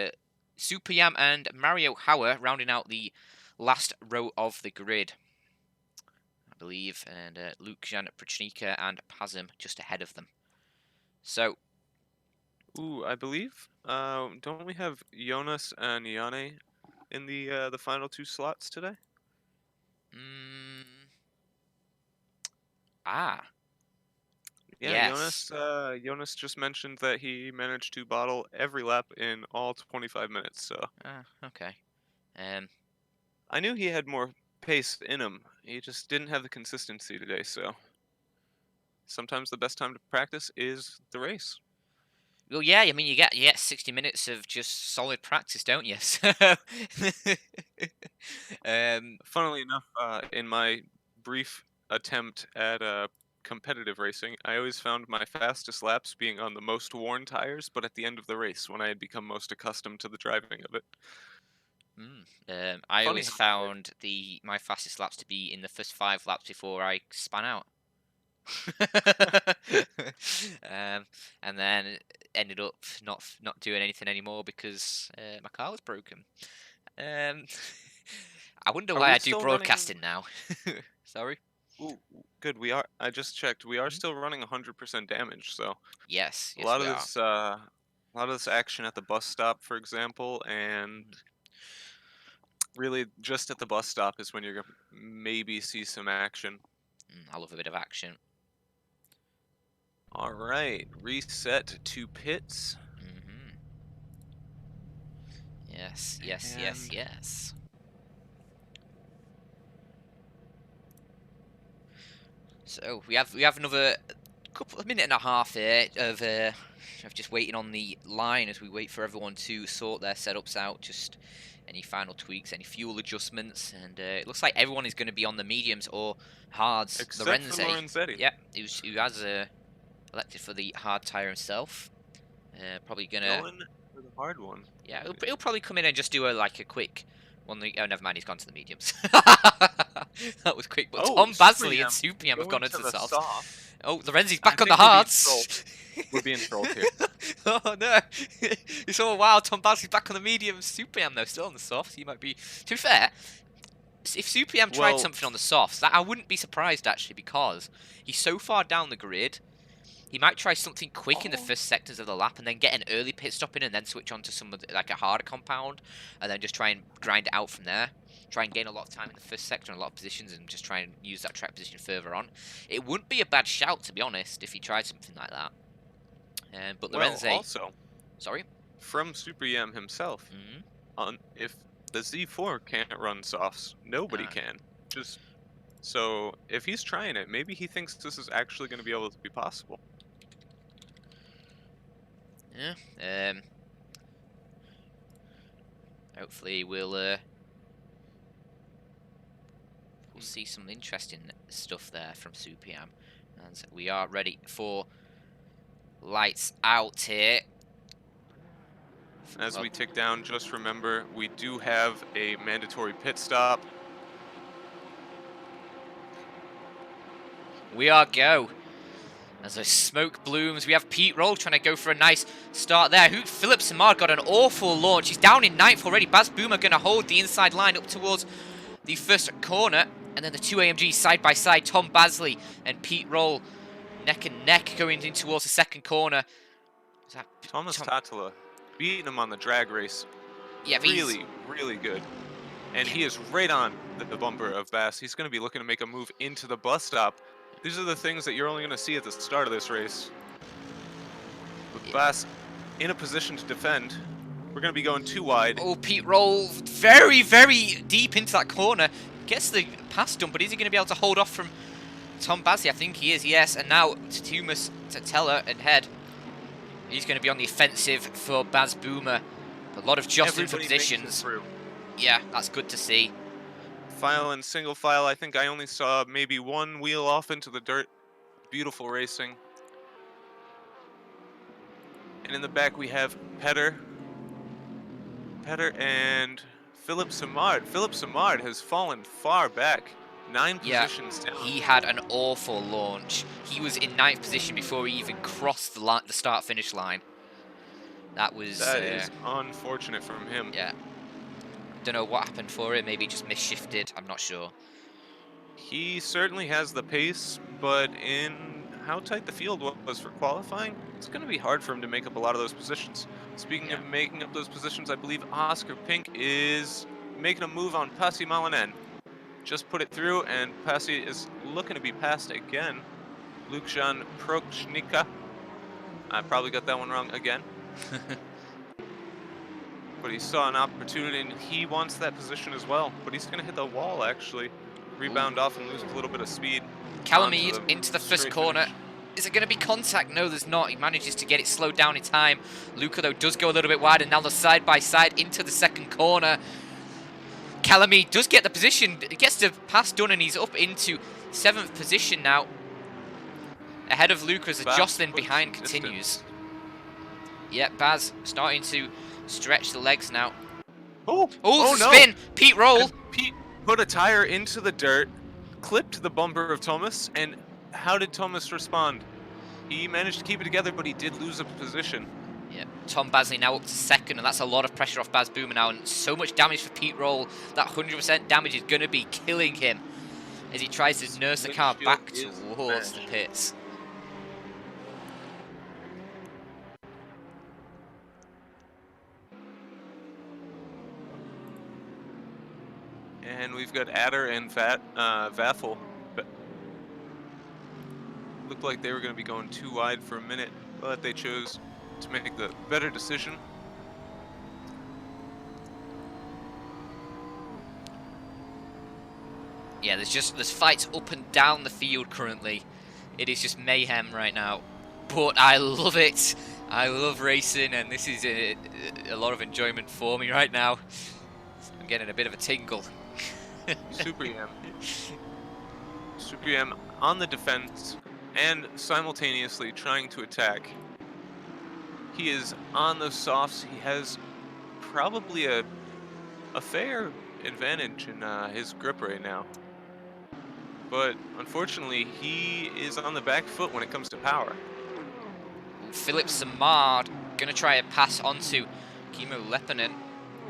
Superyam and Mario Hauer rounding out the last row of the grid, I believe, and Luke Jan Prochnika and Pazim just ahead of them. So, I believe don't we have Jonas and Yane in the final 2 slots today? Yeah, yes. Jonas just mentioned that he managed to bottle every lap in all 25 minutes. So. Okay. I knew he had more pace in him. He just didn't have the consistency today. So. Sometimes the best time to practice is the race. Well, yeah, I mean, you get 60 minutes of just solid practice, don't you? So, funnily enough, in my brief attempt at competitive racing, I always found my fastest laps being on the most worn tires, but at the end of the race, when I had become most accustomed to the driving of it. I always found my fastest laps to be in the first 5 laps before I spun out. And then ended up not doing anything anymore because my car was broken. I wonder Are why we I do still running? broadcasting now. Sorry. Ooh, good. We are. I just checked. We are Mhm. still running 100% damage. So Yes, a yes, lot we of are. this, action at the bus stop, for example, and Mhm. really just at the bus stop is when you're gonna maybe see some action. I love a bit of action. All right, reset to pits, hmm Yes, yes, yes, and yes. So we have another couple of minute and a half here of just waiting on the line as we wait for everyone to sort their setups out. Just any final tweaks, any fuel adjustments, and it looks like everyone is going to be on the mediums or hards. except for Lorenzi, Lorenzetti, yeah, who has elected for the hard tire himself. Probably gonna, going for the hard one. yeah, he'll probably come in and just do a quick one. Oh, never mind, he's gone to the mediums. That was quick. But Oh, Tom Super Basley and Yam Supiam have going gone to into the the softs. soft. Oh, Lorenzi's I back on the think we're being trolled. hards. We're being trolled here. Oh no! It's all wow. Tom Basley's back on the medium. Supiam though still on the softs. He might be. To be fair, if Supiam tried Well, something on the softs, that I wouldn't be surprised actually because he's so far down the grid. He might try something quick in the oh, first sectors of the lap and then get an early pit stop in and then switch on to some of like a harder compound and then just try and grind it out from there. Try and gain a lot of time in the first sector and a lot of positions and just try and use that track position further on. It wouldn't be a bad shout, to be honest, if he tried something like that. But well, Lorenzi, also sorry? from Super Yam himself, Mm-hmm. if the Z4 can't run softs, nobody No. can. Just so if he's trying it, maybe he thinks this is actually going to be able to be possible. Yeah. Hopefully we'll see some interesting stuff there from Supiam. And we are ready for lights out here. As Well, we tick down, just remember we do have a mandatory pit stop. we are go. As the smoke blooms, we have Pete Roll trying to go for a nice start there. Philip Samard got an awful launch. He's down in ninth already. Baz Boomer going to hold the inside line up towards the first corner. And then the two AMGs side by side. Tom Basley and Pete Roll neck and neck going in towards the second corner. Is that Thomas Tatala beating him on the drag race. Yeah, Really, really good. And Yeah. he is right on the bumper of Bass. He's going to be looking to make a move into the bus stop. These are the things that you're only going to see at the start of this race. With Bass in a position to defend, we're going to be going too wide. Oh, Pete Roll very, very deep into that corner. Gets the pass done, but is he going to be able to hold off from Tom Basley? I think he is, yes. And now Tumas Tatella and Head. He's going to be on the offensive for Baz Boomer. A lot of jostling for Everybody makes it positions. through. Yeah, that's good to see. File and single file, I think I only saw maybe one wheel off into the dirt. Beautiful racing. And in the back we have Petter and Philip Samard. Philip Samard has fallen far back. 9 positions down. He had an awful launch. He was in 9th position before he even crossed the start-finish line. That was... That is unfortunate from him. Yeah. Don't know what happened for it. Maybe just misshifted. I'm not sure. He certainly has the pace, but in how tight the field was for qualifying, it's going to be hard for him to make up a lot of those positions. Speaking of making up those positions, I believe Oscar Pink is making a move on Pasi Malanen. Just put it through, and Pasi is looking to be passed again. Lukjan Prochnika. I probably got that one wrong again. But he saw an opportunity, and he wants that position as well. But he's going to hit the wall, actually. Rebound off and lose a little bit of speed. Calamide into the first corner. Finish. Is it going to be contact? No, there's not. He manages to get it slowed down in time. Luca, though, does go a little bit wide, and now the side-by-side into the second corner. Calamide does get the position. He gets the pass done, and he's up into 7th position now. Ahead of Luca as the jostling behind continues. Yeah, Baz starting to stretch the legs now. Oh, the no. spin! Pete Roll! Pete put a tire into the dirt, clipped the bumper of Thomas, and how did Thomas respond? He managed to keep it together, but he did lose a position. Yeah, Tom Basley now up to second, and that's a lot of pressure off Baz Boomer now, and so much damage for Pete Roll. That 100% damage is going to be killing him as he tries to nurse the car Windshield back is towards the smashed. pits. And we've got Adder and Vaffel. Looked like they were going to be going too wide for a minute, but they chose to make the better decision. Yeah, there's fights up and down the field currently. It is just mayhem right now, but I love it. I love racing, and this is a lot of enjoyment for me right now. I'm getting a bit of a tingle. Super Yam. Super Yam on the defense and simultaneously trying to attack. He is on the softs. He has probably a fair advantage in his grip right now. But unfortunately, he is on the back foot when it comes to power. Philip Samard going to try a pass onto Kimo Lepinen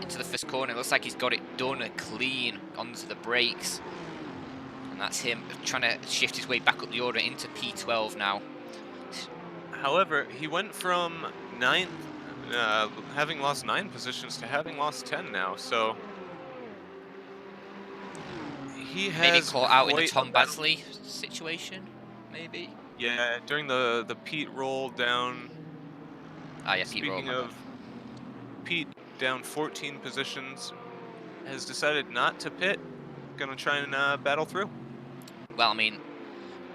into the first corner. It looks like he's got it done clean onto the brakes. And that's him trying to shift his way back up the order into P12 now. However, he went from ninth, having lost 9 positions to having lost 10 now, so he has Maybe caught out in a quite Tom battle. Basley situation, maybe? Yeah, during the Pete roll down. Ah, yeah, Pete Roll, Speaking my bad. of Pete, down 14 positions, has decided not to pit. Gonna try and battle through. Well, I mean,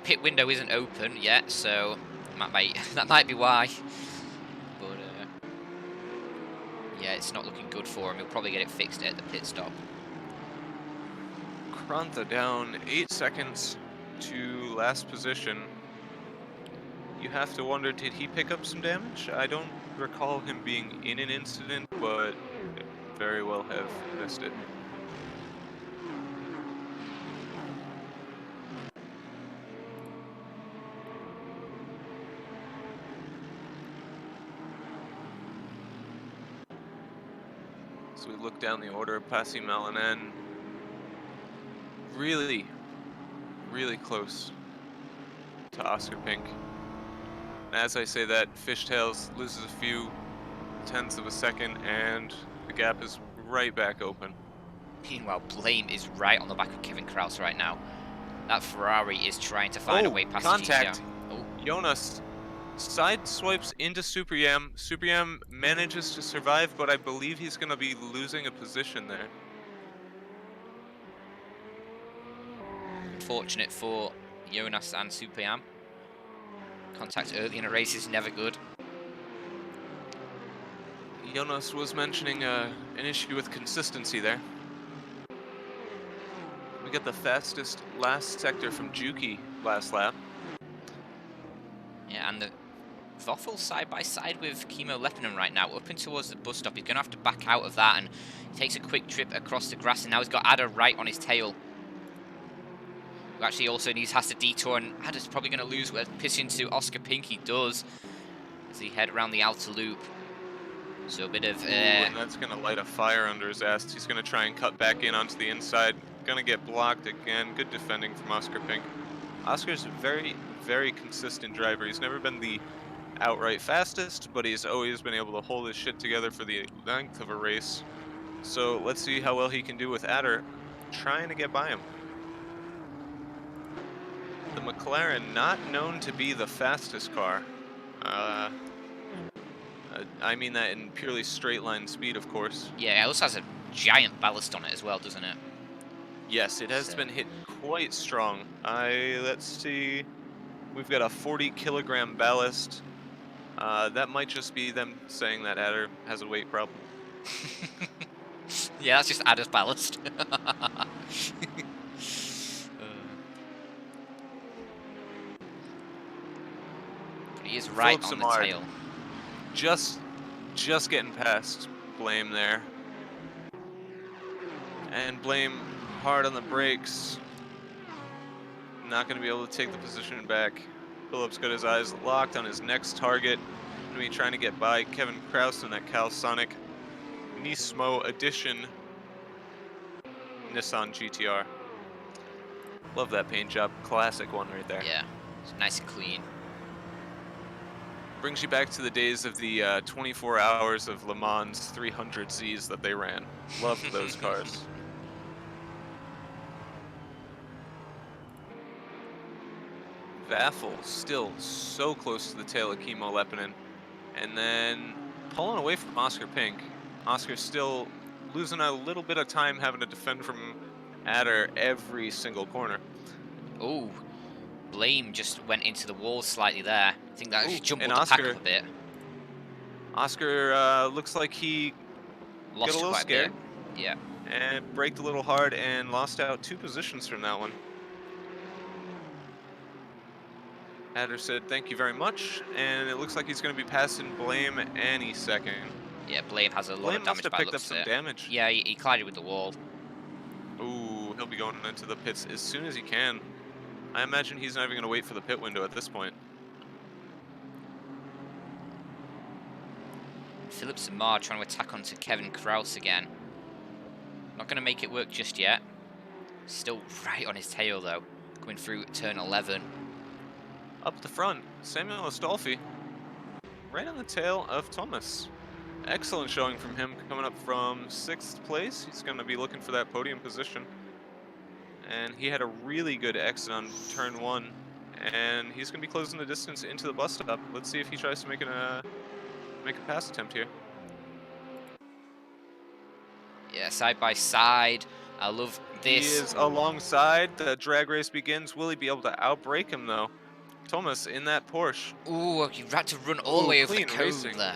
pit window isn't open yet, so that might be why. But yeah, it's not looking good for him. He'll probably get it fixed at the pit stop. Krantha down 8 seconds to last position. You have to wonder, did he pick up some damage? I don't recall him being in an incident, but very well have missed it. So we look down the order, Passy Malanen, really close to Oscar Pink. And as I say that, Fishtails loses a few tenths of a second, and the gap is right back open. Meanwhile, Blame is right on the back of Kevin Kraus right now. That Ferrari is trying to find a way past contact. GTR. Oh, Jonas side swipes into Super Yam. Super Yam manages to survive, but I believe he's going to be losing a position there. unfortunate for Jonas and Supayam. Contact early in a race is never good. Jonas was mentioning an issue with consistency there. We get the fastest last sector from Juki last lap. Yeah, and the Voffel side by side with Kimo Lepinen right now, up and towards the bus stop. He's going to have to back out of that, and he takes a quick trip across the grass, and now he's got Ada right on his tail. Who actually also has to detour, and Ada's probably going to lose with pitching to Oscar Pink. He does, as he head around the outer loop. So a bit of... and that's going to light a fire under his ass. He's going to try and cut back in onto the inside. Going to get blocked again. Good defending from Oscar Pink. Oscar's a very, very consistent driver. He's never been the outright fastest, but he's always been able to hold his shit together for the length of a race. So let's see how well he can do with Adder trying to get by him. The McLaren, not known to be the fastest car. I mean that in purely straight line speed, of course. Yeah, it also has a giant ballast on it as well, doesn't it? Yes, it has been hit quite strong. Let's see. We've got a 40-kilogram ballast. That might just be them saying that Adder has a weight problem. Yeah, that's just Ada's ballast. But he is right Philip on the Samard. tail. Just getting past Blame there. And Blame hard on the brakes. not going to be able to take the position back. Phillips got his eyes locked on his next target. Going to be trying to get by Kevin Kraus in that Calisonic Nismo Edition Nissan GTR. Love that paint job. Classic one right there. Yeah, it's nice and clean. Brings you back to the days of the 24 hours of Le Mans 300Zs that they ran. Loved those cars. Vaffel still so close to the tail of Kimmo Leppänen. And then pulling away from Oscar Pink. Oscar still losing a little bit of time having to defend from Adder every single corner. Oh, Blame just went into the wall slightly there. I think that actually jumbled and the pack Oscar- up a bit. Oscar looks like he Lost got a little quite scared a bit. Yeah. and braked a little hard and lost out 2 positions from that one. Adder said thank you very much, and it looks like he's going to be passing Blame any second. Yeah, Blame has a lot Blame of must damage have by picked up looks of some it. damage. Yeah, he collided with the wall. Ooh, he'll be going into the pits as soon as he can. I imagine he's not even going to wait for the pit window at this point. Phillips and Marr trying to attack onto Kevin Kraus again. Not going to make it work just yet. Still right on his tail though. Coming through turn 11. Up the front, Samuel Astolfi, right on the tail of Thomas. Excellent showing from him, coming up from 6th place. He's going to be looking for that podium position. And he had a really good exit on turn 1. And he's going to be closing the distance into the bus stop. Let's see if he tries to make a pass attempt here. Yeah, side by side. I love this. He is alongside. The drag race begins. Will he be able to outbrake him, though? Thomas in that Porsche. Ooh, he had to run all the way over the clean curb racing. there.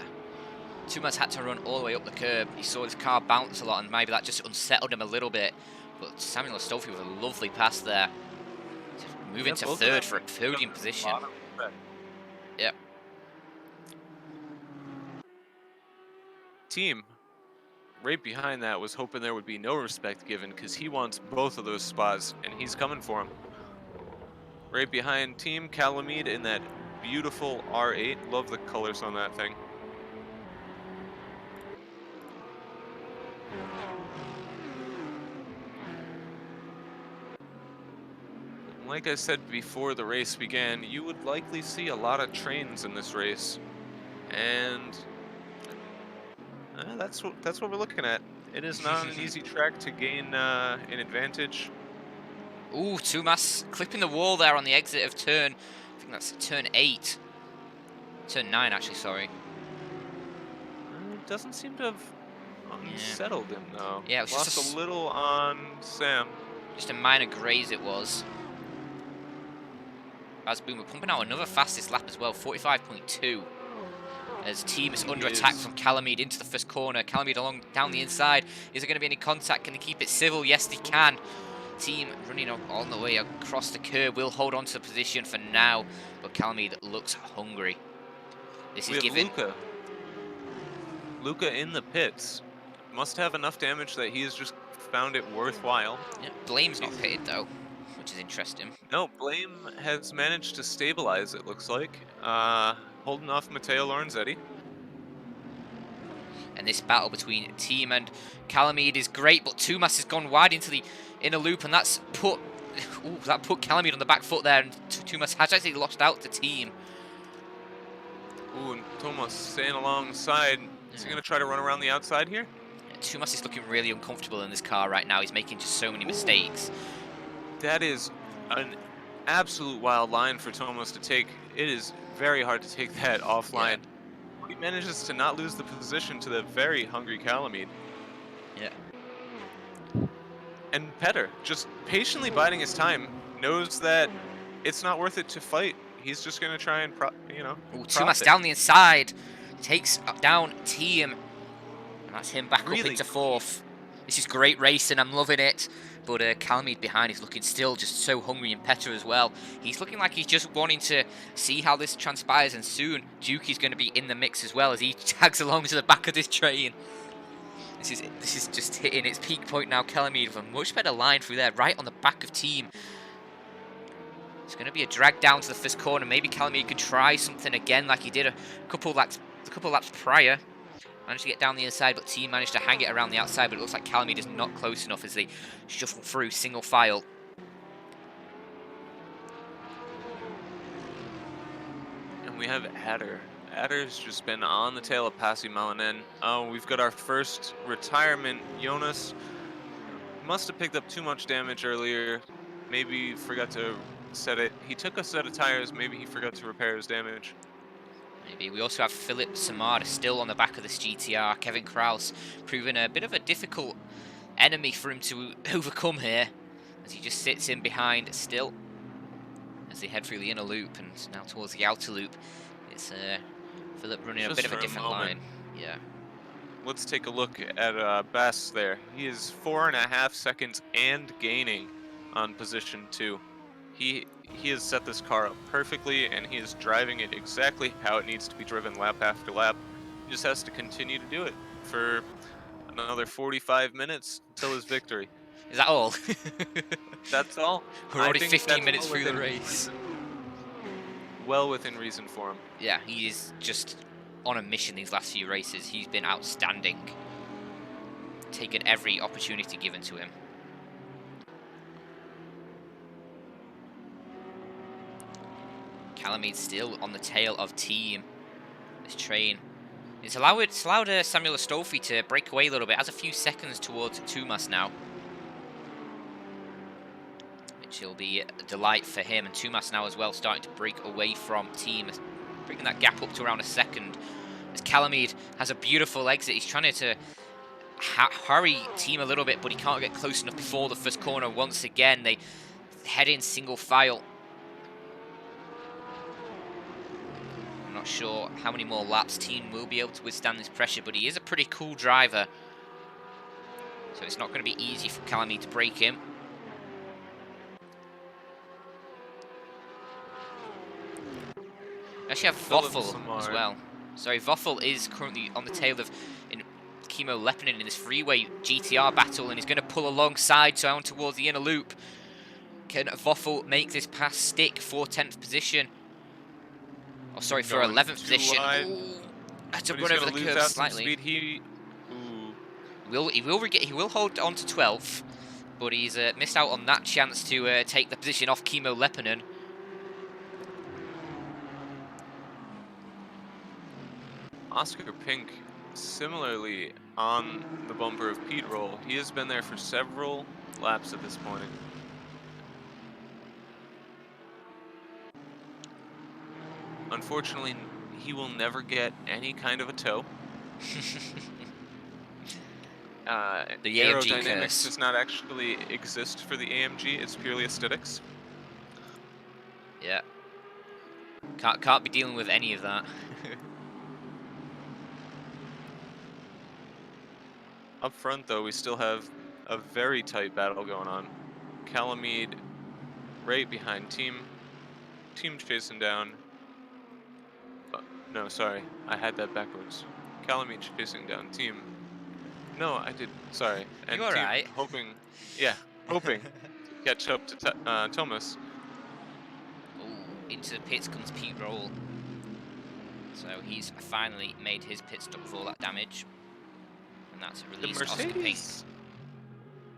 Tumas had to run all the way up the curb. He saw his car bounce a lot, and maybe that just unsettled him a little bit. But Samuel Astolfi with a lovely pass there. Moving to both of 3rd them for a podium position. Yep. Team right behind that was hoping there would be no respect given because he wants both of those spots, and he's coming for them. Right behind Team Calamide in that beautiful R8. Love the colors on that thing. Like I said before the race began, you would likely see a lot of trains in this race, and that's what we're looking at. It is not an easy track to gain an advantage. Ooh, Tumas clipping the wall there on the exit of turn. I think that's turn 8. Turn 9, actually, sorry. It doesn't seem to have unsettled him, though. Yeah, it was Lost just a little on Sam. Just a minor graze it was. As Boomer pumping out another fastest lap as well, 45.2. As Team is under attack from Calamide into the first corner. Calamide along down the inside. Is there going to be any contact? Can he keep it civil? Yes, they can. Team running on the way across the curb will hold on to the position for now, but Calamide looks hungry. This is given. Luca in the pits. Must have enough damage that he has just found it worthwhile. Yeah, Blame's not pitted though, which is interesting. No, Blame has managed to stabilize, it looks like. Holding off Matteo Lorenzetti. And this battle between Team and Calamide is great, but Tumas has gone wide into the inner loop, and that's put Calamide on the back foot there, and Tumas has actually lost out to Team. Ooh, and Thomas staying alongside. Is he going to try to run around the outside here? Yeah, Tumas is looking really uncomfortable in this car right now. He's making just so many mistakes. That is an absolute wild line for Thomas to take. It is very hard to take that offline. Yeah. He manages to not lose the position to the very hungry Calamide. Yeah. And Petter, just patiently biding his time, knows that it's not worth it to fight. He's just going to try and, Tumas down the inside. Takes down Team. And that's him back up into 4th. This is great racing. I'm loving it. But Calamide behind is looking still just so hungry, and Petter as well. He's looking like he's just wanting to see how this transpires, and soon Juki's going to be in the mix as well as he tags along to the back of this train. This is just hitting its peak point now. Calamide with a much better line through there, right on the back of Team. It's going to be a drag down to the first corner. Maybe Calamid could try something again like he did a couple laps prior. Managed to get down the inside, but Team managed to hang it around the outside, but it looks like Calamid is not close enough as they shuffle through single file. And we have Adder. Adder's just been on the tail of Pasi Malinen. Oh, we've got our first retirement. Jonas must have picked up too much damage earlier. Maybe forgot to set it. He took a set of tires. Maybe he forgot to repair his damage. Maybe. We also have Philip Samard still on the back of this GTR. Kevin Kraus proving a bit of a difficult enemy for him to overcome here, as he just sits in behind still as they head through the inner loop and now towards the outer loop. It's Philip running Just a bit of for a a different moment. line. Yeah. Let's take a look at Bass there. He is 4.5 seconds and gaining on position 2. He has set this car up perfectly, and he is driving it exactly how it needs to be driven lap after lap. He just has to continue to do it for another 45 minutes until his victory. Is that all? That's all. We're I already think 15 that's minutes well through the within race. reason. Well within reason for him. Yeah, he is just on a mission these last few races. He's been outstanding, taken every opportunity given to him. Calamid still on the tail of Team. This train. It's allowed Samuel Astolfi to break away a little bit. Has a few seconds towards Tumas now, which will be a delight for him. And Tumas now as well starting to break away from Team, bringing that gap up to around a second. As Calamid has a beautiful exit. He's trying to hurry Team a little bit, but he can't get close enough before the first corner. Once again, they head in single file. I'm not sure how many more laps Team will be able to withstand this pressure, but he is a pretty cool driver, so it's not going to be easy for Calamid to break him. Actually have Voffel as well. Sorry, Voffel is currently on the tail of Kimmo Leppänen in this freeway GTR battle, and he's going to pull alongside down towards the inner loop. Can Voffel make this pass stick for 10th position? Oh, sorry, for 11th position. Ooh, I had to run over the curve slightly. He will hold on to 12th, but he's missed out on that chance to take the position off Kimmo Leppänen. Oscar Pink, similarly on the bumper of Pete Roll. He has been there for several laps at this point. Unfortunately, he will never get any kind of a tow. The AMG aerodynamics curse does not actually exist for the AMG. It's purely aesthetics. Yeah. Can't be dealing with any of that. Up front, though, we still have a very tight battle going on. Calamid right behind Team. Team chasing down. No, sorry. I had that backwards. Calamid chasing down Team. No, I did. Sorry. And You all Team right? hoping to catch up to Thomas. Ooh, into the pits comes Pete Roll. So he's finally made his pit stop with all that damage. And that's released Oscar Pink.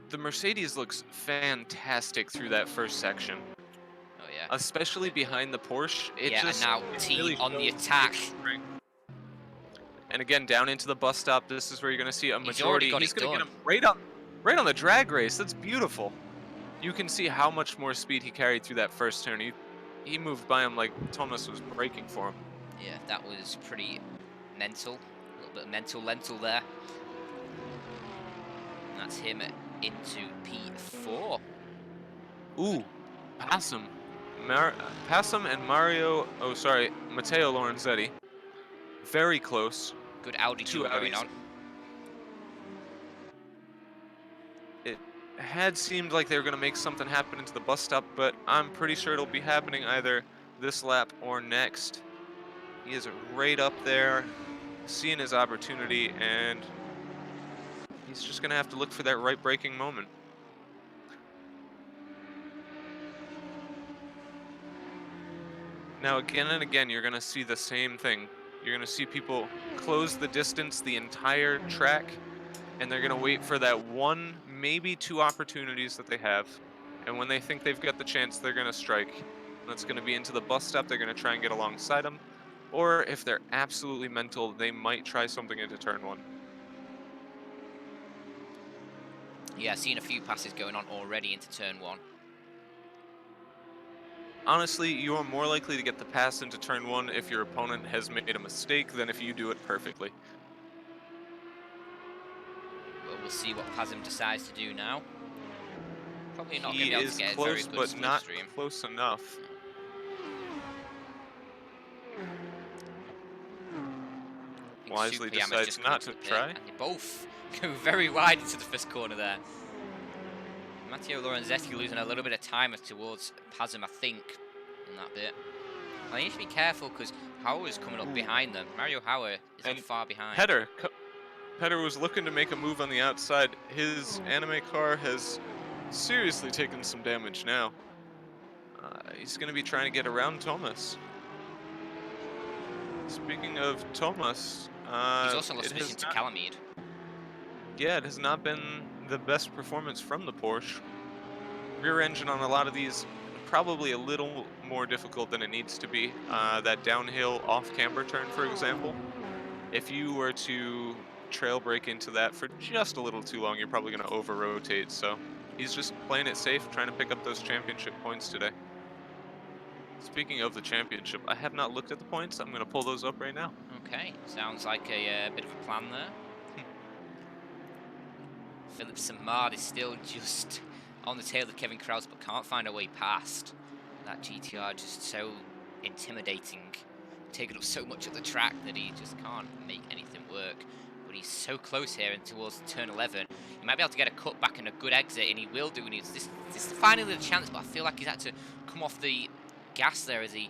The Mercedes looks fantastic through that first section. Oh yeah. Especially behind the Porsche. And now Team really on the shows attack. its strength. And again, down into the bus stop, this is where you're going to see a majority. He's going to done. get him right on the drag race. That's beautiful. You can see how much more speed he carried through that first turn. He moved by him like Thomas was braking for him. Yeah, that was pretty mental. A little bit of mental lentil there. And that's him into P4. Ooh, Passum. Passum and Matteo Lorenzetti. Very close. Good Audi duel going on. It had seemed like they were going to make something happen into the bus stop, but I'm pretty sure it'll be happening either this lap or next. He is right up there, seeing his opportunity, and he's just going to have to look for that right braking moment. Now, again and again, you're going to see the same thing. You're going to see people close the distance the entire track, and they're going to wait for that one, maybe two opportunities that they have. And when they think they've got the chance, they're going to strike. That's going to be into the bus stop. They're going to try and get alongside them. Or if they're absolutely mental, they might try something into turn one. Yeah, seen a few passes going on already into turn one. Honestly, you are more likely to get the pass into turn one if your opponent has made a mistake than if you do it perfectly. Well, we'll see what Pasm decides to do now. Probably not going to He be able to is get a very close, good but not slipstream. close enough. I think Wisely Super Yama's decides just come not into to the pit, try. and they both go very wide into the first corner there. Matteo Lorenzetti losing a little bit of time towards Pasm, I think, in that bit. I need to be careful because Hauer is coming up behind them. Mario Hauer is not And far behind. Petter was looking to make a move on the outside. His anime car has seriously taken some damage now. He's going to be trying to get around Thomas. Speaking of Thomas, He's also lost it has position to not, Calamide. yeah, it has not been the best performance from the Porsche. Rear engine on a lot of these, probably a little more difficult than it needs to be. That downhill off camber turn, for example. If you were to trail brake into that for just a little too long, you're probably going to over rotate. So he's just playing it safe, trying to pick up those championship points today. Speaking of the championship, I have not looked at the points. I'm going to pull those up right now. Okay, sounds like a bit of a plan there. Philip St. Mard is still just on the tail of Kevin Kraus, but can't find a way past. That GTR just so intimidating, taking up so much of the track that he just can't make anything work. But he's so close here and towards turn 11. He might be able to get a cutback and a good exit, and he will do. And this is finally the chance, but I feel like he's had to come off the gas there as he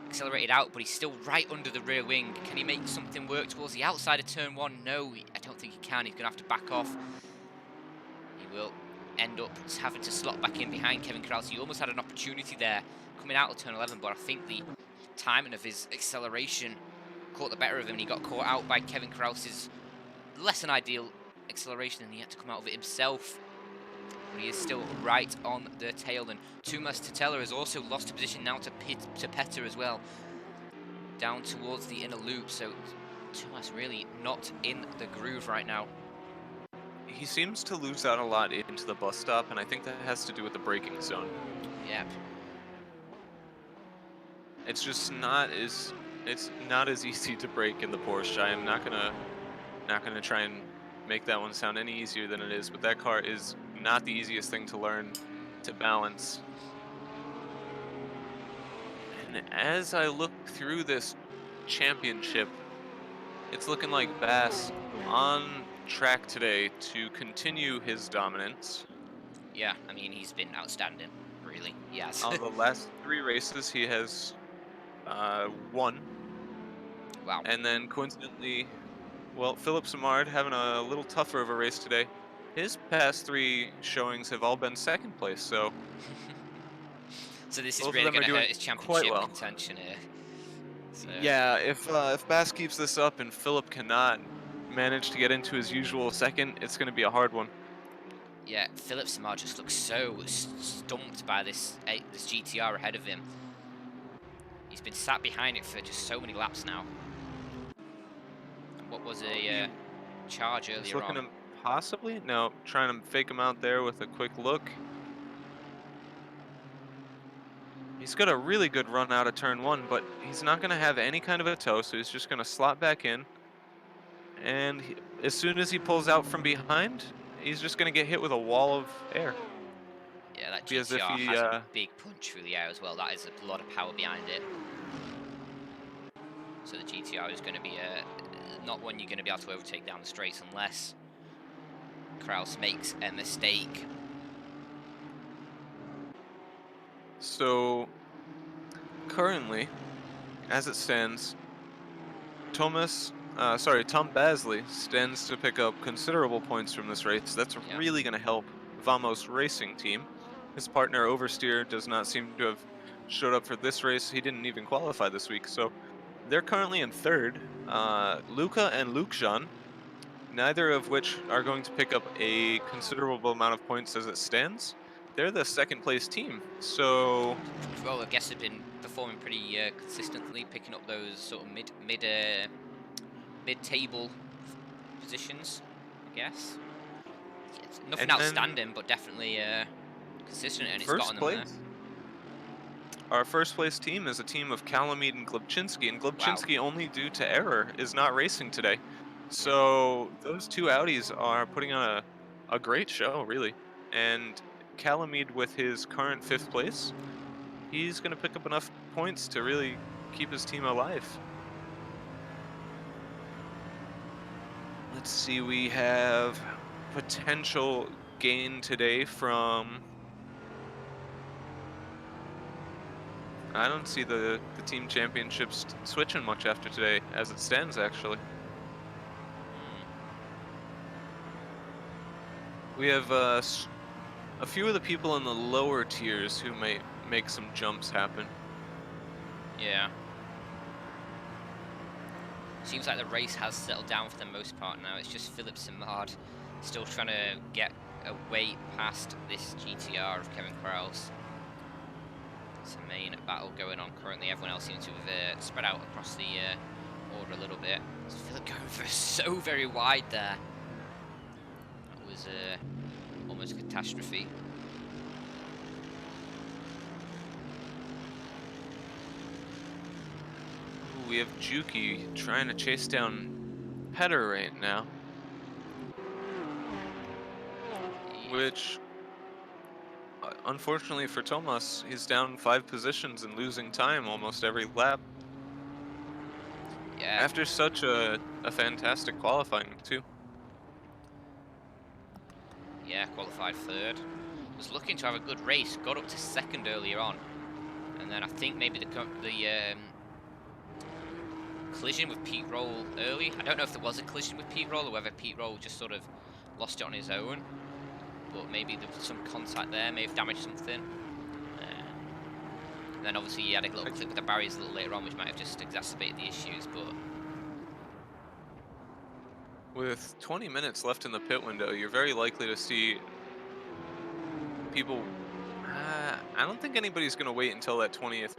accelerated out, but he's still right under the rear wing. Can he make something work towards the outside of turn one? No, I don't think he can. He's going to have to back off. He will end up having to slot back in behind Kevin Kraus. He almost had an opportunity there coming out of turn 11, but I think the timing of his acceleration caught the better of him, and he got caught out by Kevin Kraus's less than ideal acceleration, and he had to come out of it himself. But he is still right on the tail, and Tumas Tatella has also lost a position now to Petter as well, down towards the inner loop. So Tumas really not in the groove right now. He seems to lose out a lot into the bus stop, and I think that has to do with the braking zone. Yep. It's just not as easy to brake in the Porsche. I am not gonna try and make that one sound any easier than it is, but that car is not the easiest thing to learn to balance. And as I look through this championship, it's looking like Bass on track today to continue his dominance. Yeah, I mean, he's been outstanding, really. Yes. On the last 3 races, he has won. Wow. And then coincidentally, well, Philip Samard having a little tougher of a race today. His past 3 showings have all been second place, so So this is both of really them are going to doing hurt his quite championship well. contention here. So, Yeah, if Bass keeps this up and Philip cannot manage to get into his usual second, it's going to be a hard one. yeah, Philip Samar just looks so stumped by this GTR ahead of him. He's been sat behind it for just so many laps now. And what was a charge He's earlier looking on? to possibly, no, trying to fake him out there with a quick look. He's got a really good run out of turn 1, but he's not going to have any kind of a tow, so he's just going to slot back in. And as soon as he pulls out from behind, he's just going to get hit with a wall of air. Yeah, that Be as if GTR he, has a big punch through the air as well. That is a lot of power behind it. So the GTR is going to be not one you're going to be able to overtake down the straights unless Kraus makes a mistake. So currently, as it stands, Tom Basley stands to pick up considerable points from this race. That's Yeah. really going to help Vamos Racing Team. His partner Oversteer does not seem to have showed up for this race. He didn't even qualify this week, so they're currently in third. Luca and Lukejan, neither of which are going to pick up a considerable amount of points as it stands. They're the second place team, so Well, I guess they've been performing pretty consistently, picking up those sort of mid-table positions, I guess. Yeah, it's nothing and then outstanding, but definitely consistent, and it's first gotten them there. place. Our first place team is a team of Calamide and Glebchinski, and Wow. Glebchinski, only due to error, is not racing today. Yeah. So those two Audis are putting on a great show, really. And Calamide, with his current 5th place, he's going to pick up enough points to really keep his team alive. Let's see, we have potential gain today from... I don't see the team championships switching much after today, as it stands, actually. Mm, We have a few of the people in the lower tiers who may make some jumps happen. yeah. Seems like the race has settled down for the most part now. It's just Phillips and Mard still trying to get a way past this GTR of Kevin Krause. It's a main battle going on currently. Everyone else seems to have spread out across the order a little bit. So Philip going for so very wide there. That was almost a catastrophe. Ooh, we have Juki trying to chase down Petter right now, which, unfortunately for Tomas, he's down 5 positions and losing time almost every lap. Yeah, After such a fantastic qualifying, too. yeah, qualified third. Was looking to have a good race. Got up to second earlier on, and then I think maybe the collision with Pete Roll early. I don't know if there was a collision with Pete Roll or whether Pete Roll just sort of lost it on his own. But maybe there was some contact there, may have damaged something. And then obviously he had a little clip with the barriers a little later on, which might have just exacerbated the issues. But With 20 minutes left in the pit window, you're very likely to see people... I don't think anybody's going to wait until that 20th,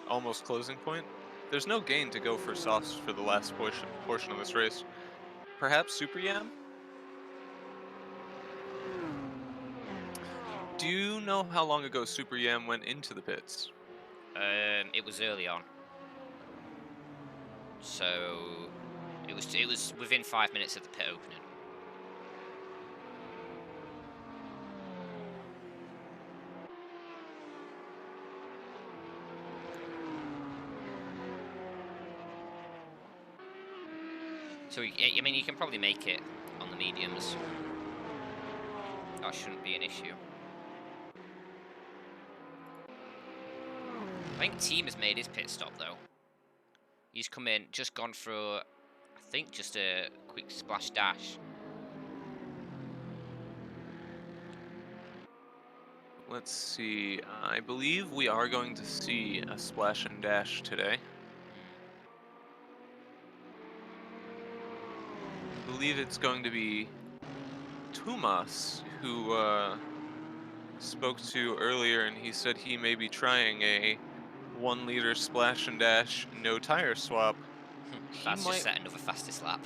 almost closing point. There's no gain to go for softs for the last portion of this race. Perhaps Super Yam? Do you know how long ago Super Yam went into the pits? it was early on, so it was within 5 minutes of the pit opening. So I mean, you can probably make it on the mediums. That shouldn't be an issue. I think Team has made his pit stop though. He's come in, just gone through, I think, just a quick splash dash. Let's see. I believe we are going to see a splash and dash today. I believe it's going to be Tumas who spoke to earlier, and he said he may be trying a 1-liter splash and dash, no tire swap. He That's just might... set another fastest lap.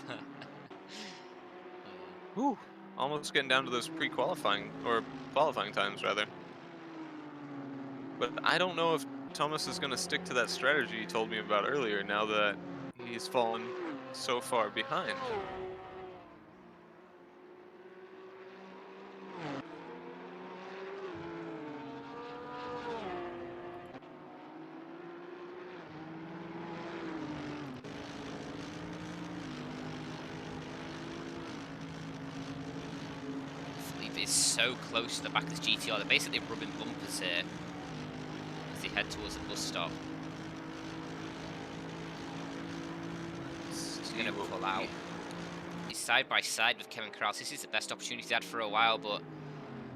Whew, almost getting down to those pre-qualifying, or qualifying times, rather. But I don't know if Thomas is going to stick to that strategy he told me about earlier, now that he's fallen so far behind. Philippe is so close to the back of this GTR. They're basically rubbing bumpers here as they head towards the bus stop. He's going to pull out. He's side by side with Kevin Krause. This is the best opportunity he's had for a while, but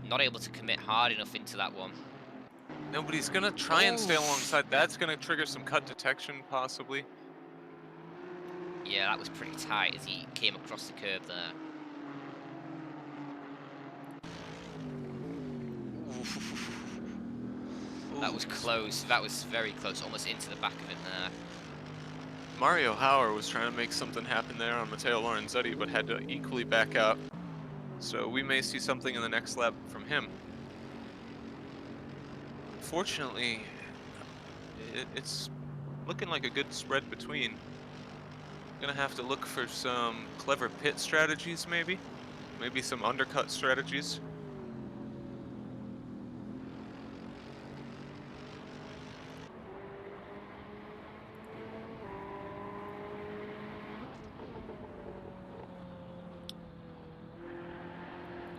not able to commit hard enough into that one. Nobody's gonna try and stay Oof. alongside. That's gonna trigger some cut detection, possibly. Yeah, that was pretty tight as he came across the curb there. That was Ooh. close. That was very close, almost into the back of him there. Mario Hauer was trying to make something happen there on Matteo Lorenzetti, but had to equally back out. So we may see something in the next lap from him. Unfortunately, it's looking like a good spread between. Gonna have to look for some clever pit strategies, maybe. Maybe some undercut strategies.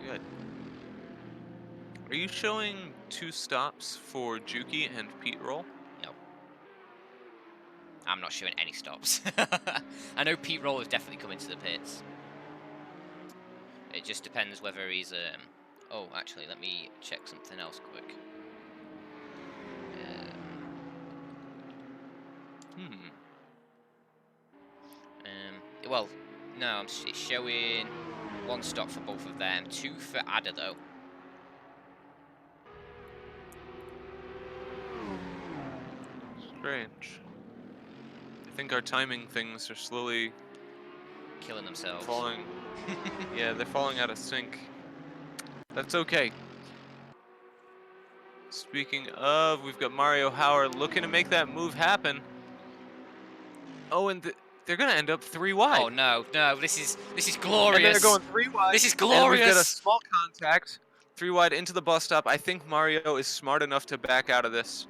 Good. Are you showing 2 stops for Juki and Pete Roll? No. I'm not showing any stops. I know Pete Roll has definitely come into the pits. It just depends whether he's oh, actually, let me check something else quick. Hmm. Well, no, it's showing 1 stop for both of them, 2 for Ada though. Strange. I think our timing things are slowly Killing themselves. falling. Yeah, they're falling out of sync. That's okay. Speaking of, we've got Mario Hauer looking to make that move happen. Oh, and they're gonna end up 3 wide. Oh no, no, this is And glorious. they're going 3 wide. This is And we've got a glorious. small contact. 3 wide into the bus stop. I think Mario is smart enough to back out of this.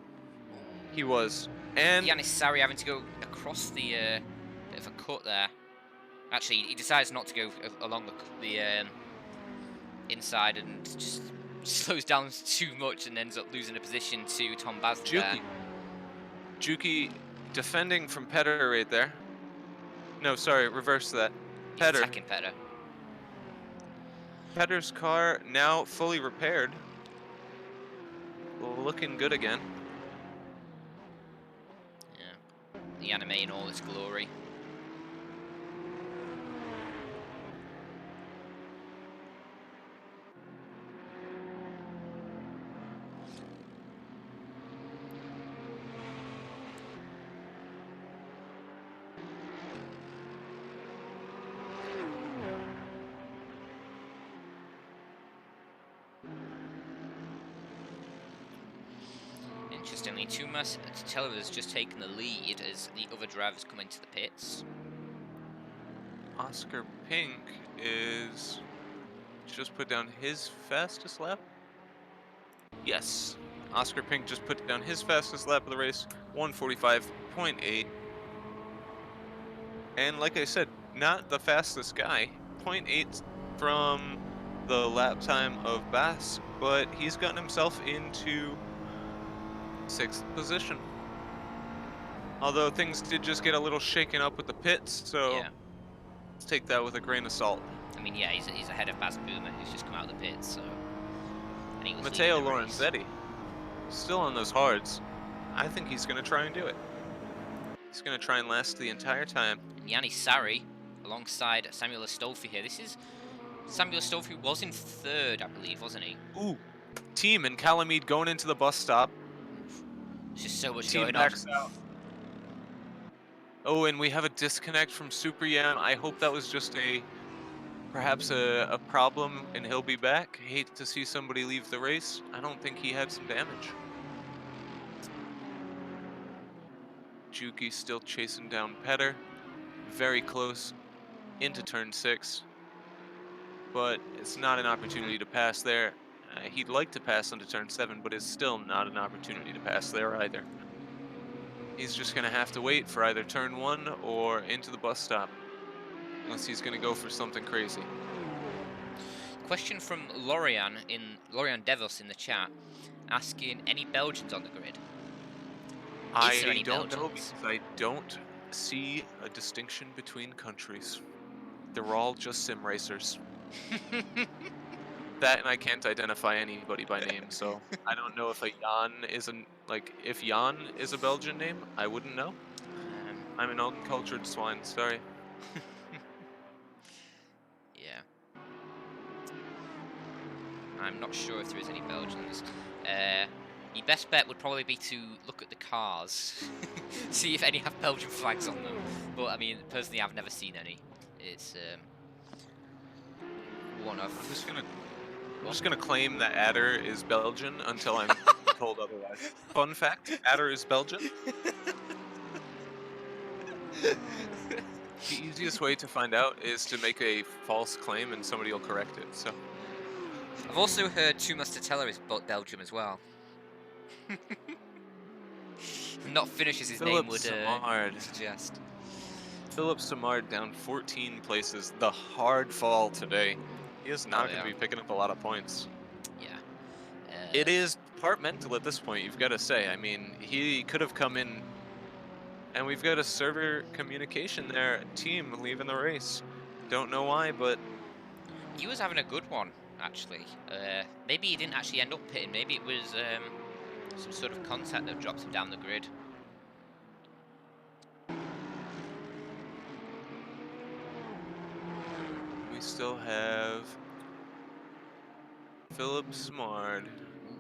He was. And Yanis Sari having to go across the bit of a cut there. Actually, he decides not to go along the inside and just slows down too much and ends up losing a position to Tom Basley there. Juki defending from Petter right there. No, sorry, reverse that. He's Petter. attacking Petter. Petter's car now fully repaired. Looking good again. Yeah, the anime in all its glory. Interestingly, Tumas Teller has just taken the lead as the other drivers come into the pits. Oscar Pink is just put down his fastest lap. Yes, Oscar Pink just put down his fastest lap of the race, 1:45.8. And like I said, not the fastest guy, 0.8 from the lap time of Bass, but he's gotten himself into 6th position. Although things did just get a little shaken up with the pits, so Yeah. let's take that with a grain of salt. I mean, yeah, he's ahead of Baz Boomer, who's just come out of the pits, so... And he was Matteo leading the race. Lorenzetti, still on those hards. I think he's going to try and do it. He's going to try and last the entire time. And Yanni Sari, alongside Samuel Astolfi here. This is... Samuel Astolfi was in 3rd, I believe, wasn't he? Ooh, Team and Calamide going into the bus stop. There's just so much Team going on. backs out. Oh, and we have a disconnect from Super Yam. I hope that was just perhaps a problem and he'll be back. Hate to see somebody leave the race. I don't think he had some damage. Juki still chasing down Petter. Very close into turn 6. But it's not an opportunity to pass there. He'd like to pass onto turn 7, but it's still not an opportunity to pass there either. He's just going to have to wait for either turn 1 or into the bus stop. Unless he's going to go for something crazy. Question from Lorian Devos in the chat, asking any Belgians on the grid. Is there any I don't know Belgians? because I don't see a distinction between countries. They're all just sim racers. That and I can't identify anybody by name, so I don't know if a Jan is if Jan is a Belgian name. I wouldn't know. Um, I'm an uncultured swine. Sorry. yeah. I'm not sure if there is any Belgians. Your best bet would probably be to look at the cars, see if any have Belgian flags on them. But I mean, personally, I've never seen any. It's one of. I'm just gonna claim that Adder is Belgian until I'm told otherwise. Fun fact: Adder is Belgian. The easiest way to find out is to make a false claim and somebody will correct it. So I've also heard Thomas Teller is Belgium as well. Not Finnish as his name Philip would Samard. suggest. Philip Samard down 14 places. The hard fall today. He is not going to be picking up a lot of points. Yeah. It is departmental at this point, you've got to say. I mean, he could have come in, and we've got a server communication there team leaving the race. Don't know why, but He was having a good one, actually. Maybe he didn't actually end up pitting. Maybe it was some sort of contact that dropped him down the grid. we still have Philip Smart,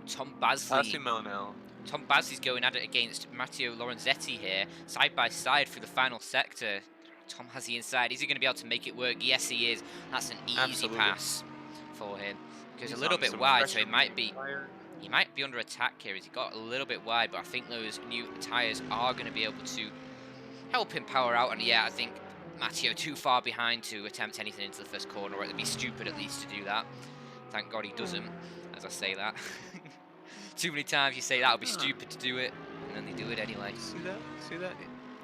Tom Basley. Malinel. Tom Basley's going at it against Matteo Lorenzetti here, side by side through the final sector. Tom has the inside. Is he going to be able to make it work? Yes, he is. That's an easy Absolutely. pass for him. Goes He's a little on bit some wide, so pressure he might be under attack here. As he got a little bit wide, but I think those new tyres are going to be able to help him power out. And yeah, I think Matteo too far behind to attempt anything into the first corner, or it'd be stupid at least to do that. Thank God he doesn't, as I say that. Too many times you say that would be stupid to do it, and then they do it anyway. See that? See that?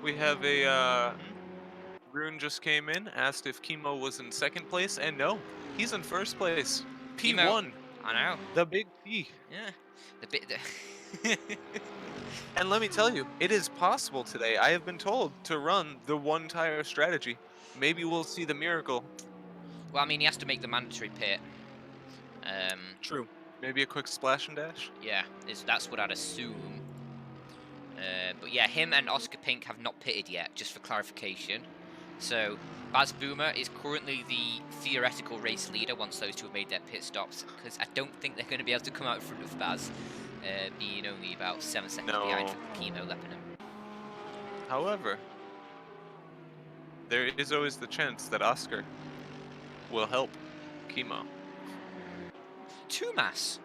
We have a Rune just came in, asked if Chemo was in second place, and no, he's in first place. P1. Chemo. I know. The big P. Yeah. The bit. And let me tell you, it is possible today. I have been told to run the one tire strategy. Maybe we'll see the miracle. Well, I mean, he has to make the mandatory pit. True. Maybe a quick splash and dash. Yeah, that's what I'd assume. But yeah, him and Oscar Pink have not pitted yet, just for clarification. So Baz Boomer is currently the theoretical race leader once those two have made their pit stops, because I don't think they're going to be able to come out in front of Baz, being only about 7 seconds behind Chemo Lepinum. However, there is always the chance that Oscar will help Chemo. Tumas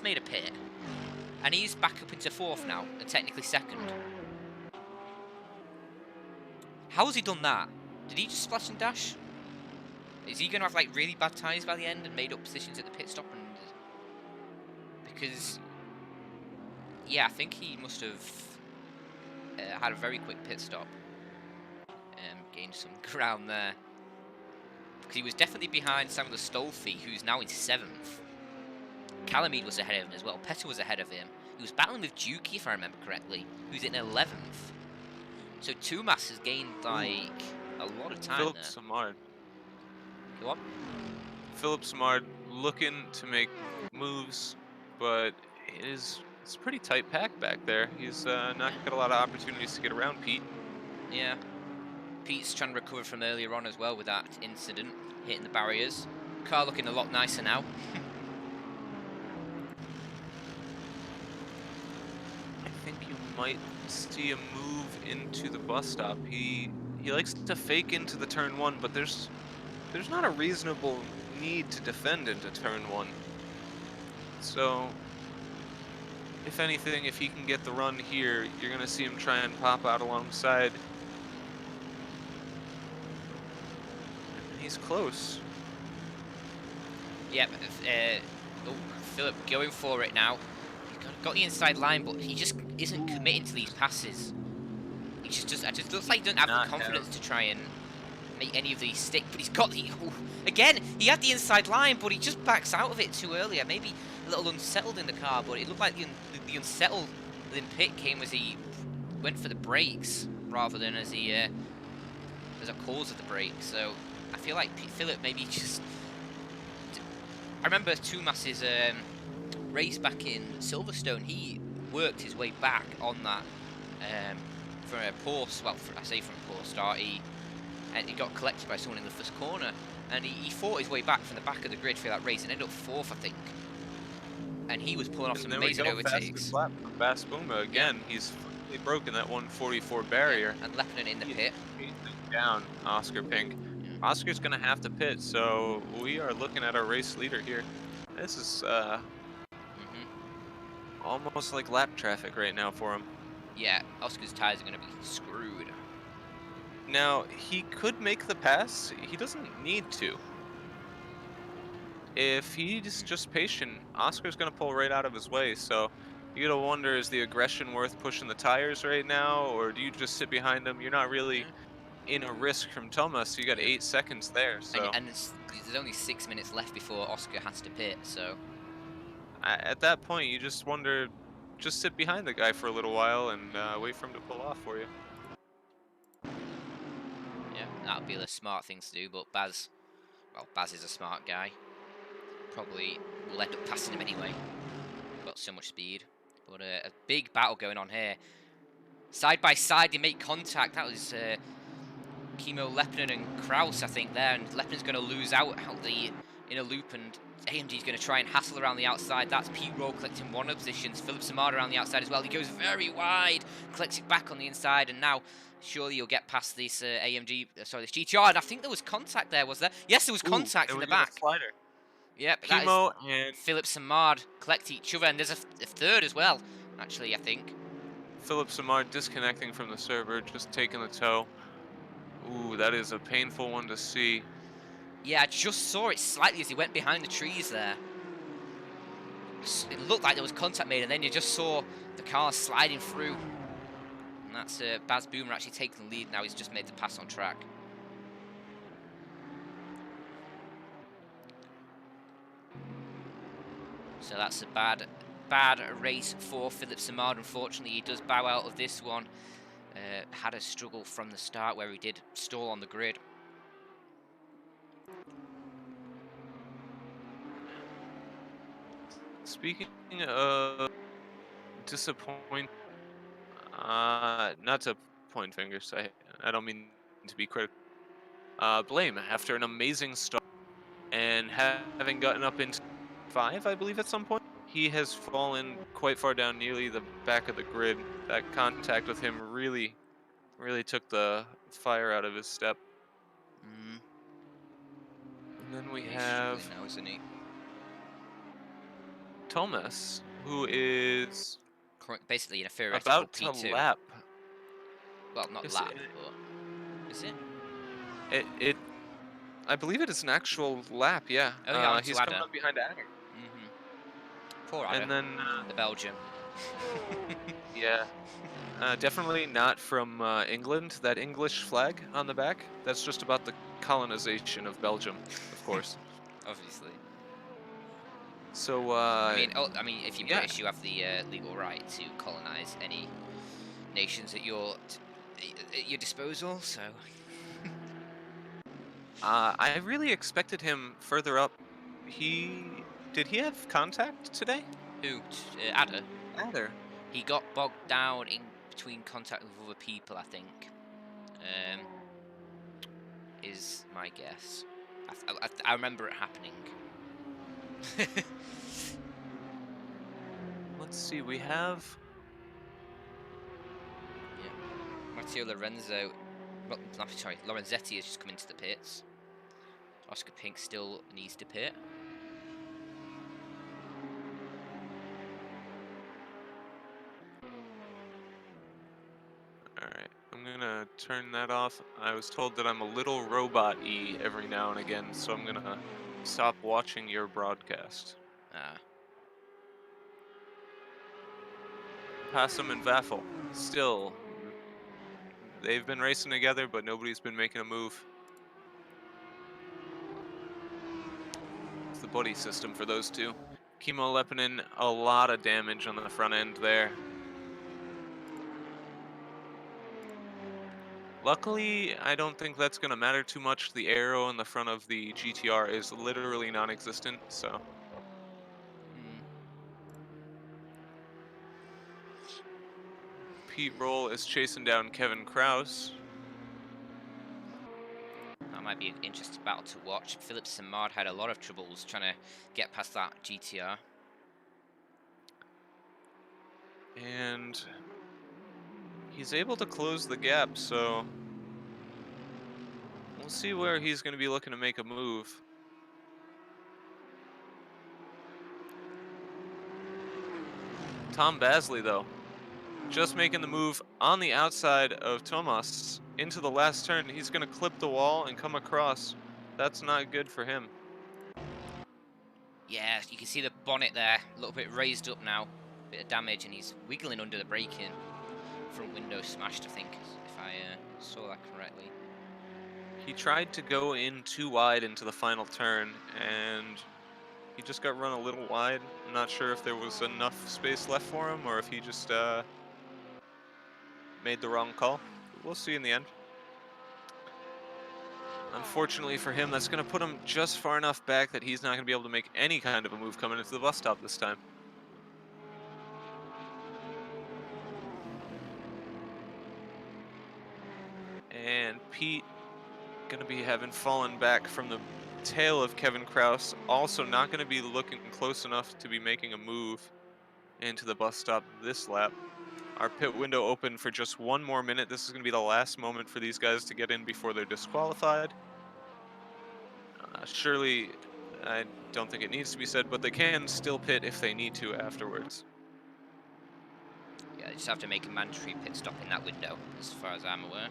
made a pit, and he's back up into fourth now, and technically second. How has he done that? Did he just splash and dash? Is he going to have like really bad tyres by the end and made up positions at the pit stop? Because, yeah, I think he must have had a very quick pit stop, gained some ground there. Because he was definitely behind Samuel Stolfi, who's now in 7th. Calamide was ahead of him as well. Petr was ahead of him. He was battling with Juki, if I remember correctly, who's in 11th. So Tumas has gained, like, a lot of time Philip there. Samard. Go on. Philip Samard looking to make moves, but it's a pretty tight pack back there. He's not got a lot of opportunities to get around Pete. Yeah. Pete's trying to recover from earlier on as well with that incident, hitting the barriers. Car looking a lot nicer now. I think you might see a move into the bus stop. He likes to fake into the turn 1, but there's not a reasonable need to defend into turn 1. So, if anything, if he can get the run here, you're gonna see him try and pop out alongside. He's close. Yep. Philip going for it now. He's got the inside line, but he just isn't committing to these passes. He just looks like he doesn't have the confidence to try and make any of these stick. But he's got the again. He had the inside line, but he just backs out of it too early. Maybe a little unsettled in the car, but it looked like the unsettled in pit came as he went for the brakes rather than as he as a cause of the brake. So I feel like Philip maybe just remember Tumas's race back in Silverstone. He worked his way back on that from a poor, well, I say from a poor start. And he got collected by someone in the first corner, and he fought his way back from the back of the grid for that race and ended up fourth, I think. And he was pulling off some And there we amazing go, overtakes. fastest lap from Bas Boomer. Again, he's finally broken that 144 barrier. And Leppinen in the He is pit. chasing down Oscar Pink. Yeah. Oscar's going to have to pit, so we are looking at our race leader here. This is almost like lap traffic right now for him. Yeah, Oscar's tires are going to be screwed. Now, he could make the pass. He doesn't need to. If he's just patient, Oscar's going to pull right out of his way. So you got to wonder, is the aggression worth pushing the tires right now? Or do you just sit behind him? You're not really in a risk from Thomas. You got 8 seconds there. So And there's only 6 minutes left before Oscar has to pit, so... at that point, you just wonder, just sit behind the guy for a little while and wait for him to pull off for you. Yeah, that would be the smart thing to do, but Baz is a smart guy. Probably will end up passing him anyway. Got so much speed. But a big battle going on here. Side by side, they make contact. That was Kimo Leppinen and Kraus, I think, there. And Leppenen's going to lose out the inner loop, and AMG's going to try and hassle around the outside. That's Pete Rowe collecting one of the positions. Philip Samard around the outside as well. He goes very wide, collects it back on the inside, and now surely you'll get past this this GTR. And I think there was contact there, was there? Yes, there was contact in the back. Slider. Yep, Kimo and Philip Samard collect each other, and there's a third as well, actually, I think. Philip Samard disconnecting from the server, just taking the tow. Ooh, that is a painful one to see. Yeah, I just saw it slightly as he went behind the trees there. It looked like there was contact made, and then you just saw the car sliding through. And that's Baz Boomer actually taking the lead now. He's just made the pass on track. So that's a bad race for Philip Samard. Unfortunately, he does bow out of this one. Had a struggle from the start where he did stall on the grid. Speaking of disappoint, not to point fingers, I don't mean to be critical. Blame after an amazing start and having gotten up into 5, I believe, at some point, he has fallen quite far down, nearly the back of the grid. That contact with him really took the fire out of his step. And then we have now, isn't he? Thomas, who is basically in a theoretical about to P2. lap. Well, not Is lap, it- but is it? I believe it is an actual lap. Yeah. Oh, yeah, he's coming up behind Adder. Poor Adder. And then the Belgian. yeah, definitely not from England. That English flag on the back, that's just about the colonization of Belgium, of course. Obviously. So I mean, if you're yeah. British, you have the legal right to colonize any nations at your disposal. So. I really expected him further up. Did he have contact today? Who? Adder? Adder. He got bogged down in between contact with other people, I think. Is my guess. I remember it happening. Let's see, we have... Yeah. Matteo Lorenzo... sorry, Lorenzetti has just come into the pits. Oscar Pink still needs to pit. Alright, I'm gonna turn that off. I was told that I'm a little robot-y every now and again, so I'm gonna stop watching your broadcast. Passam and Vaffel, still, they've been racing together, but nobody's been making a move. It's the buddy system for those two. Kimo Leppinen, a lot of damage on the front end there. Luckily, I don't think that's going to matter too much. The arrow in the front of the GTR is literally non-existent, so Pete Roll is chasing down Kevin Kraus. That might be an interesting battle to watch. Philip Samard had a lot of troubles trying to get past that GTR. And he's able to close the gap, so we'll see where he's going to be looking to make a move. Tom Basley, though, just making the move on the outside of Tomas into the last turn. He's going to clip the wall and come across. That's not good for him. Yeah, you can see the bonnet there, a little bit raised up now. Bit of damage, and he's wiggling under the braking. Front window smashed, I think, if I saw that correctly. He tried to go in too wide into the final turn, and he just got run a little wide. I'm not sure if there was enough space left for him or if he just made the wrong call. But we'll see in the end. Unfortunately for him, that's going to put him just far enough back that he's not going to be able to make any kind of a move coming into the bus stop this time. And Pete going to be having fallen back from the tail of Kevin Kraus, also not going to be looking close enough to be making a move into the bus stop this lap. Our pit window open for just 1 more minute. This is going to be the last moment for these guys to get in before they're disqualified. Surely, I don't think it needs to be said, but they can still pit if they need to afterwards. Yeah, they just have to make a mandatory pit stop in that window, as far as I'm aware.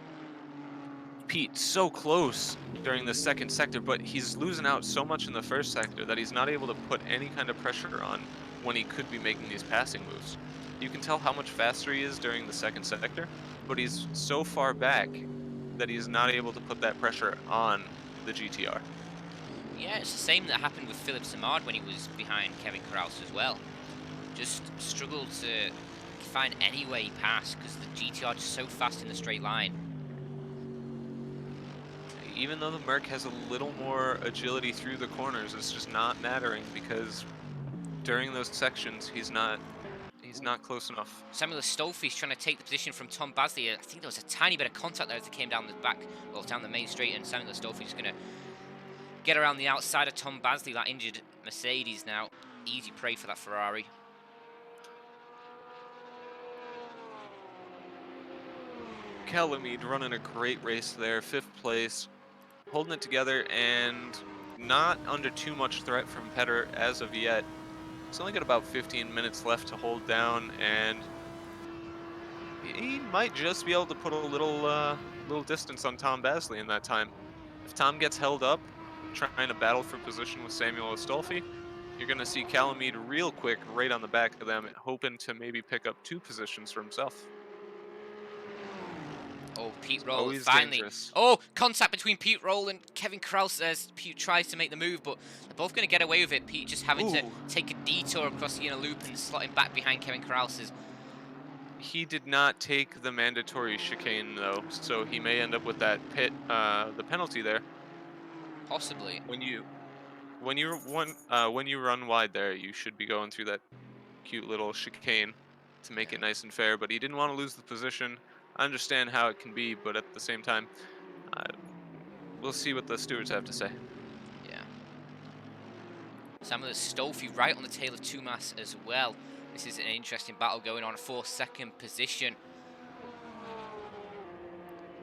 Pete so close during the second sector, but he's losing out so much in the first sector that he's not able to put any kind of pressure on when he could be making these passing moves. You can tell how much faster he is during the second sector, but he's so far back that he's not able to put that pressure on the GTR. Yeah, it's the same that happened with Philip Samard when he was behind Kevin Kraus as well. Just struggled to find any way past because the GTR just so fast in the straight line. Even though the Merc has a little more agility through the corners, it's just not mattering because during those sections he's not close enough. Samuel Astolfi's trying to take the position from Tom Basley. I think there was a tiny bit of contact there as they came down the back, well, down the main straight, and Samuel Astolfi's going to get around the outside of Tom Basley, that injured Mercedes now. Easy prey for that Ferrari. Calamid running a great race there, 5th place, holding it together and not under too much threat from Petter as of yet. He's only got about 15 minutes left to hold down, and he might just be able to put a little distance on Tom Basley in that time. If Tom gets held up, trying to battle for position with Samuel Astolfi, you're going to see Calamid real quick right on the back of them, hoping to maybe pick up 2 positions for himself. Oh, Pete Roll Always finally. dangerous. Oh, contact between Pete Roll and Kevin Kraus as Pete tries to make the move, but they're both going to get away with it. Pete just having to take a detour across the inner loop and slotting back behind Kevin Kraus. He did not take the mandatory chicane though, so he may end up with that pit, the penalty there. Possibly. When you run wide there, you should be going through that cute little chicane to make it nice and fair. But he didn't want to lose the position. I understand how it can be, but at the same time, we'll see what the stewards have to say. Yeah. Samuel Astolfi right on the tail of Tomas as well. This is an interesting battle going on for 2nd position.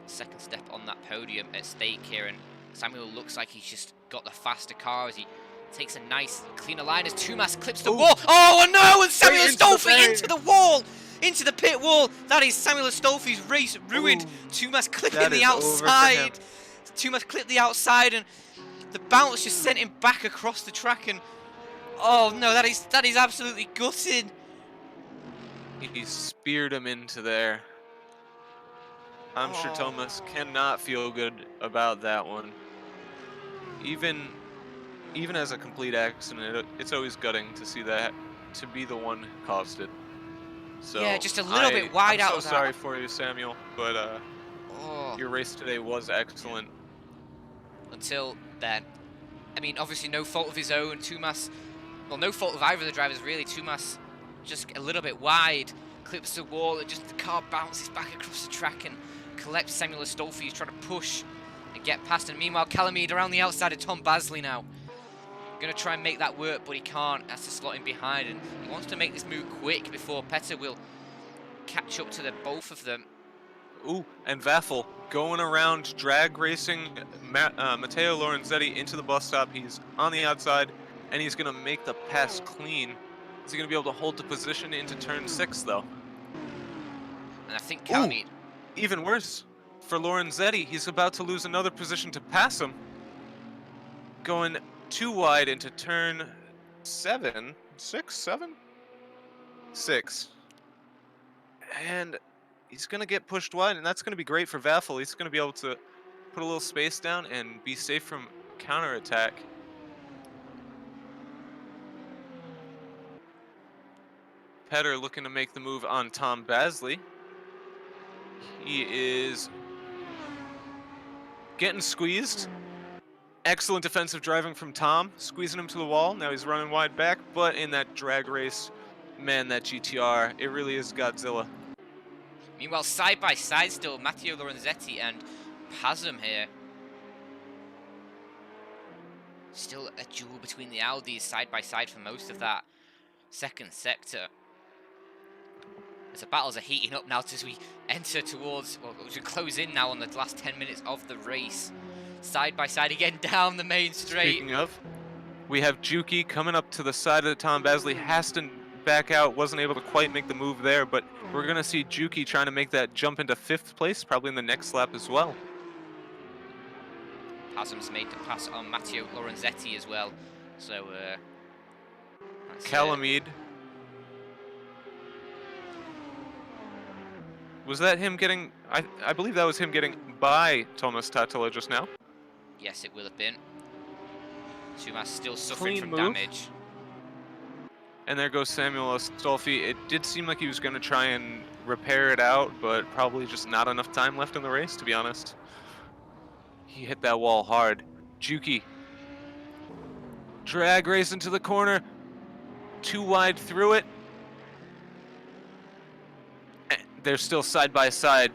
Second step on that podium at stake here, and Samuel looks like he's just got the faster car as he takes a nice cleaner line as Tomas clips the wall. Oh no, and Samuel Astolfi into the wall! Into the pit wall. That is Samuel Astolfi's race ruined. Tomas clipping the outside. Tomas clipped the outside, and the bounce just sent him back across the track. And oh no, that is absolutely gutted. He speared him into there. I'm sure Tomas cannot feel good about that one. Even as a complete accident, it's always gutting to see that to be the one who caused it. So yeah, just a little bit wide out. I'm so sorry for you, Samuel, but your race today was excellent. Until then. I mean, obviously no fault of his own. Tomas, well, no fault of either of the drivers, really. Tomas just a little bit wide. clips the wall, and just the car bounces back across the track and collects Samuel Astolfi, who's trying to push and get past. And meanwhile, Calamide around the outside of Tom Basley now. Going to try and make that work, but he can't. Has to slot in behind, and he wants to make this move quick before Petter will catch up to the both of them. Ooh, and Vaffel going around drag racing Matteo Lorenzetti into the bus stop. He's on the outside, and he's going to make the pass clean. Is he going to be able to hold the position into turn 6, though? And I think Calamide... Even worse for Lorenzetti. He's about to lose another position to pass him. Going too wide into turn 7, 6, 7? 6. And he's going to get pushed wide, and that's going to be great for Vaffel. He's going to be able to put a little space down and be safe from counterattack. Petter looking to make the move on Tom Basley. He is getting squeezed. Excellent defensive driving from Tom, squeezing him to the wall. Now he's running wide back, but in that drag race, man, that GTR, it really is Godzilla. Meanwhile, side by side still, Matteo Lorenzetti and Pazum here. Still a duel between the Audis side by side for most of that second sector. As the battles are heating up now as we enter towards, well, we should close in now on the last 10 minutes of the race. Side by side again down the main straight. Speaking of, we have Juki coming up to the side of the Tom Basley. Has to back out, wasn't able to quite make the move there, but we're going to see Juki trying to make that jump into 5th place, probably in the next lap as well. Pazum's made the pass on Matteo Lorenzetti as well. So, Calamide. Was that him getting... I believe that was him getting by Thomas Tatila just now. Yes, it will have been. Tumas still suffering Clean from move. damage. And there goes Samuel Astolfi. It did seem like he was going to try and repair it out, but probably just not enough time left in the race, to be honest. He hit that wall hard. Juki. Drag race into the corner. Too wide through it. They're still side by side.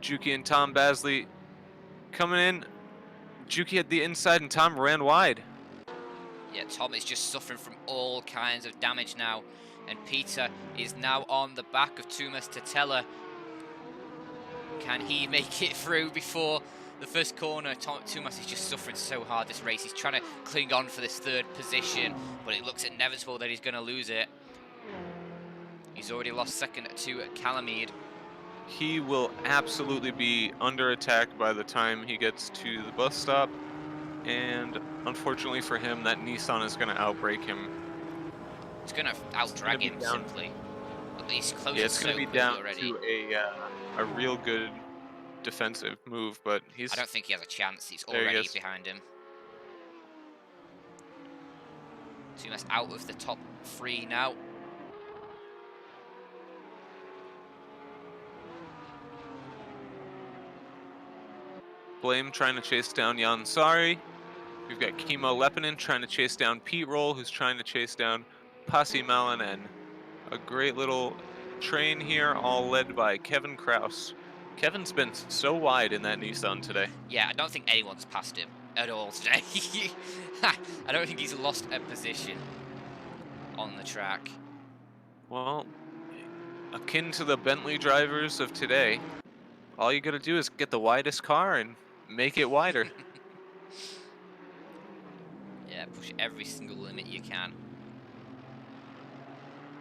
Juki and Tom Basley coming in. Juki had the inside and Tom ran wide. Yeah, Tom is just suffering from all kinds of damage now. And Peter is now on the back of Tumas Tatela. Can he make it through before the first corner? Tumas is just suffering so hard this race. He's trying to cling on for this 3rd position, but it looks inevitable that he's going to lose it. He's already lost 2nd to Calamide. He will absolutely be under attack by the time he gets to the bus stop. And unfortunately for him, that Nissan is going to outbrake him. It's going to outdrag him simply. At least close. Yeah, it's going to be down to a real good defensive move, but I don't think he has a chance. He's already behind him. Tumas out of the top 3 now. Blame trying to chase down Jan Sari. We've got Kimo Lepinen trying to chase down Pete Roll, who's trying to chase down Pasi Malinen. A great little train here, all led by Kevin Kraus. Kevin's been so wide in that Nissan today. Yeah, I don't think anyone's passed him at all today. I don't think he's lost a position on the track. Well, akin to the Bentley drivers of today, all you gotta do is get the widest car and make it wider. Yeah, push every single limit you can.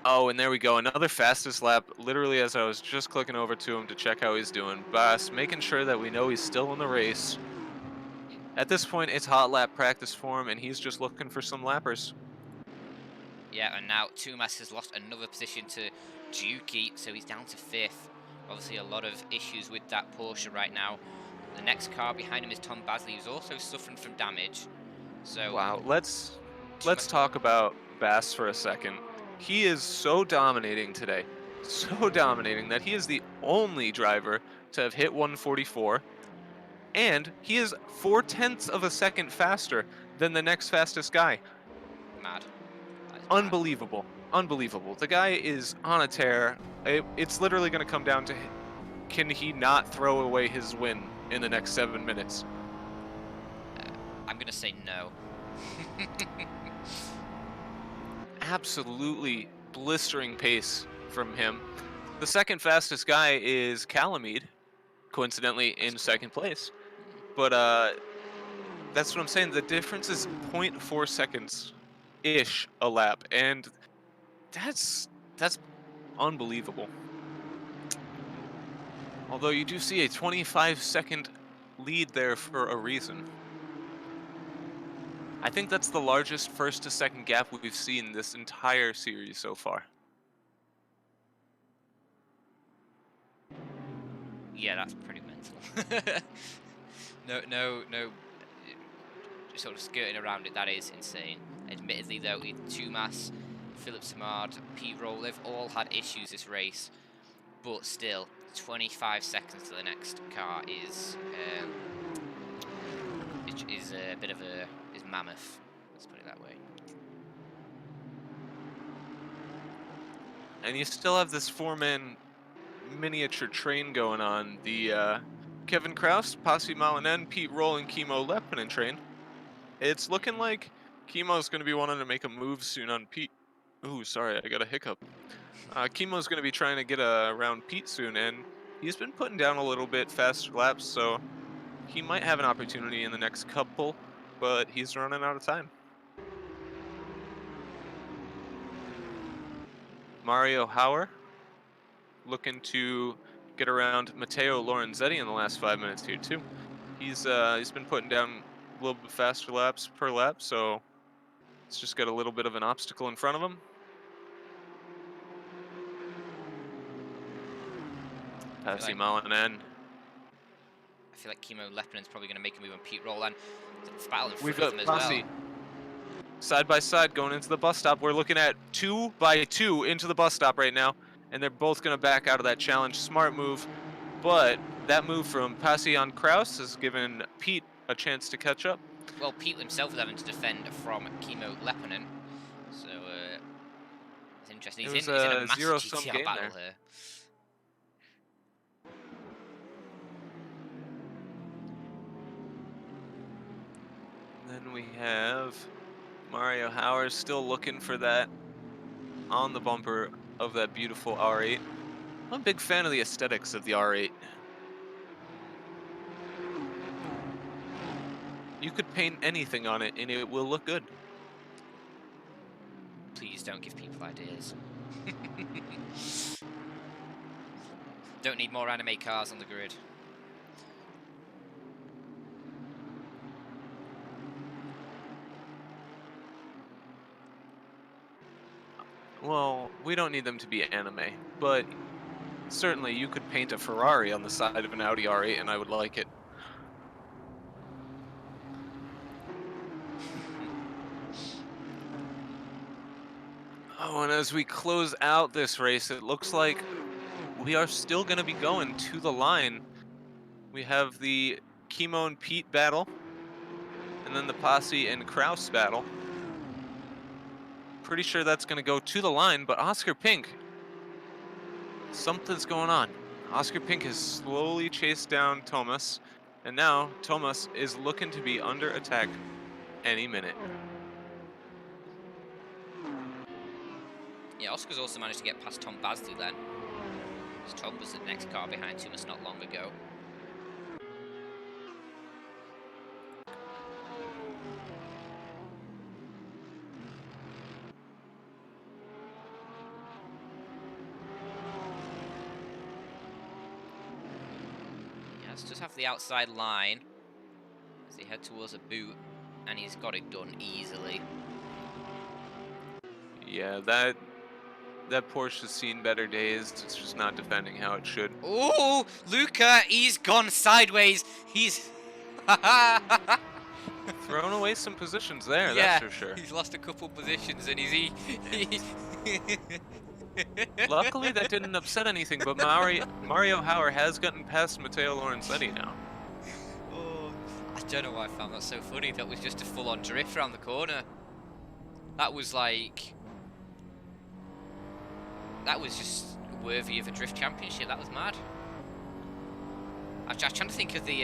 Oh, and there we go. Another fastest lap, literally as I was just clicking over to him to check how he's doing. Bass, making sure that we know he's still in the race. At this point, it's hot lap practice for him, and he's just looking for some lappers. Yeah, and now Tumas has lost another position to Juki, so he's down to 5th. Obviously, a lot of issues with that Porsche right now. The next car behind him is Tom Basley, who's also suffering from damage. So wow, let's talk about Bass for a second. He is so dominating today, so dominating that he is the only driver to have hit 144, and he is 0.4 of a second faster than the next fastest guy. Mad. That Unbelievable. Unbelievable. The guy is on a tear. It's literally going to come down to can he not throw away his win in the next 7 minutes? I'm going to say no. Absolutely blistering pace from him. The second fastest guy is Calamide, coincidentally in second place. But that's what I'm saying. The difference is 0.4 seconds ish a lap, and that's unbelievable. Although you do see a 25-second lead there for a reason. I think that's the largest first to second gap we've seen this entire series so far. Yeah, that's pretty mental. no, sort of skirting around it. That is insane. Admittedly, though, Tumas, Philip Samard, Pete Roll, they've all had issues this race, but still, 25 seconds to the next car is a bit of is mammoth. Let's put it that way. And you still have this four-man miniature train going on. The Kevin Kraus, Pasi Malinen, Pete Roll, and Kimo Lepinen train. It's looking like Kimo's going to be wanting to make a move soon on Pete. Ooh, sorry, I got a hiccup. Kimo's going to be trying to get around Pete soon, and he's been putting down a little bit faster laps, so he might have an opportunity in the next couple, but he's running out of time. Mario Hauer looking to get around Matteo Lorenzetti in the last 5 minutes here too. He's been putting down a little bit faster laps per lap, so it's just got a little bit of an obstacle in front of him. Pasi Malinen. I feel like Kimo Lepinen's probably going to make a move on Pete Roll, and it's battle in We've front got of him as Pasi well. side by side going into the bus stop. We're looking at 2 by 2 into the bus stop right now, and they're both going to back out of that challenge. Smart move, but that move from Pasi on Kraus has given Pete a chance to catch up. Well, Pete himself is having to defend from Kimo Lepinen, so it's interesting. He's in a massive zero-sum GTR game battle there. here. Then we have Mario Hauer still looking for that on the bumper of that beautiful R8. I'm a big fan of the aesthetics of the R8. You could paint anything on it and it will look good. Please don't give people ideas. Don't need more anime cars on the grid. Well, we don't need them to be anime, but certainly you could paint a Ferrari on the side of an Audi R8 and I would like it. Oh, and as we close out this race, it looks like we are still going to be going to the line. We have the Kimo and Pete battle, and then the Pasi and Kraus battle. Pretty sure that's going to go to the line, but Oscar Pink, something's going on. Oscar Pink has slowly chased down Thomas, and now Thomas is looking to be under attack any minute. Yeah, Oscar's also managed to get past Tom Basley then. Tom was the next car behind Thomas not long ago. Yeah, let's just have the outside line as they head towards a boot, and he's got it done easily. Yeah, that Porsche has seen better days. It's just not defending how it should. Oh, Luca, he's gone sideways. He's Thrown away some positions there, yeah, that's for sure. he's lost a couple positions, and he Luckily, that didn't upset anything, but Mario Hauer has gotten past Matteo Lorenzetti now. Oh, I don't know why I found that so funny. That was just a full-on drift around the corner. That was like that was just worthy of a drift championship. That was mad. I'm trying to think of the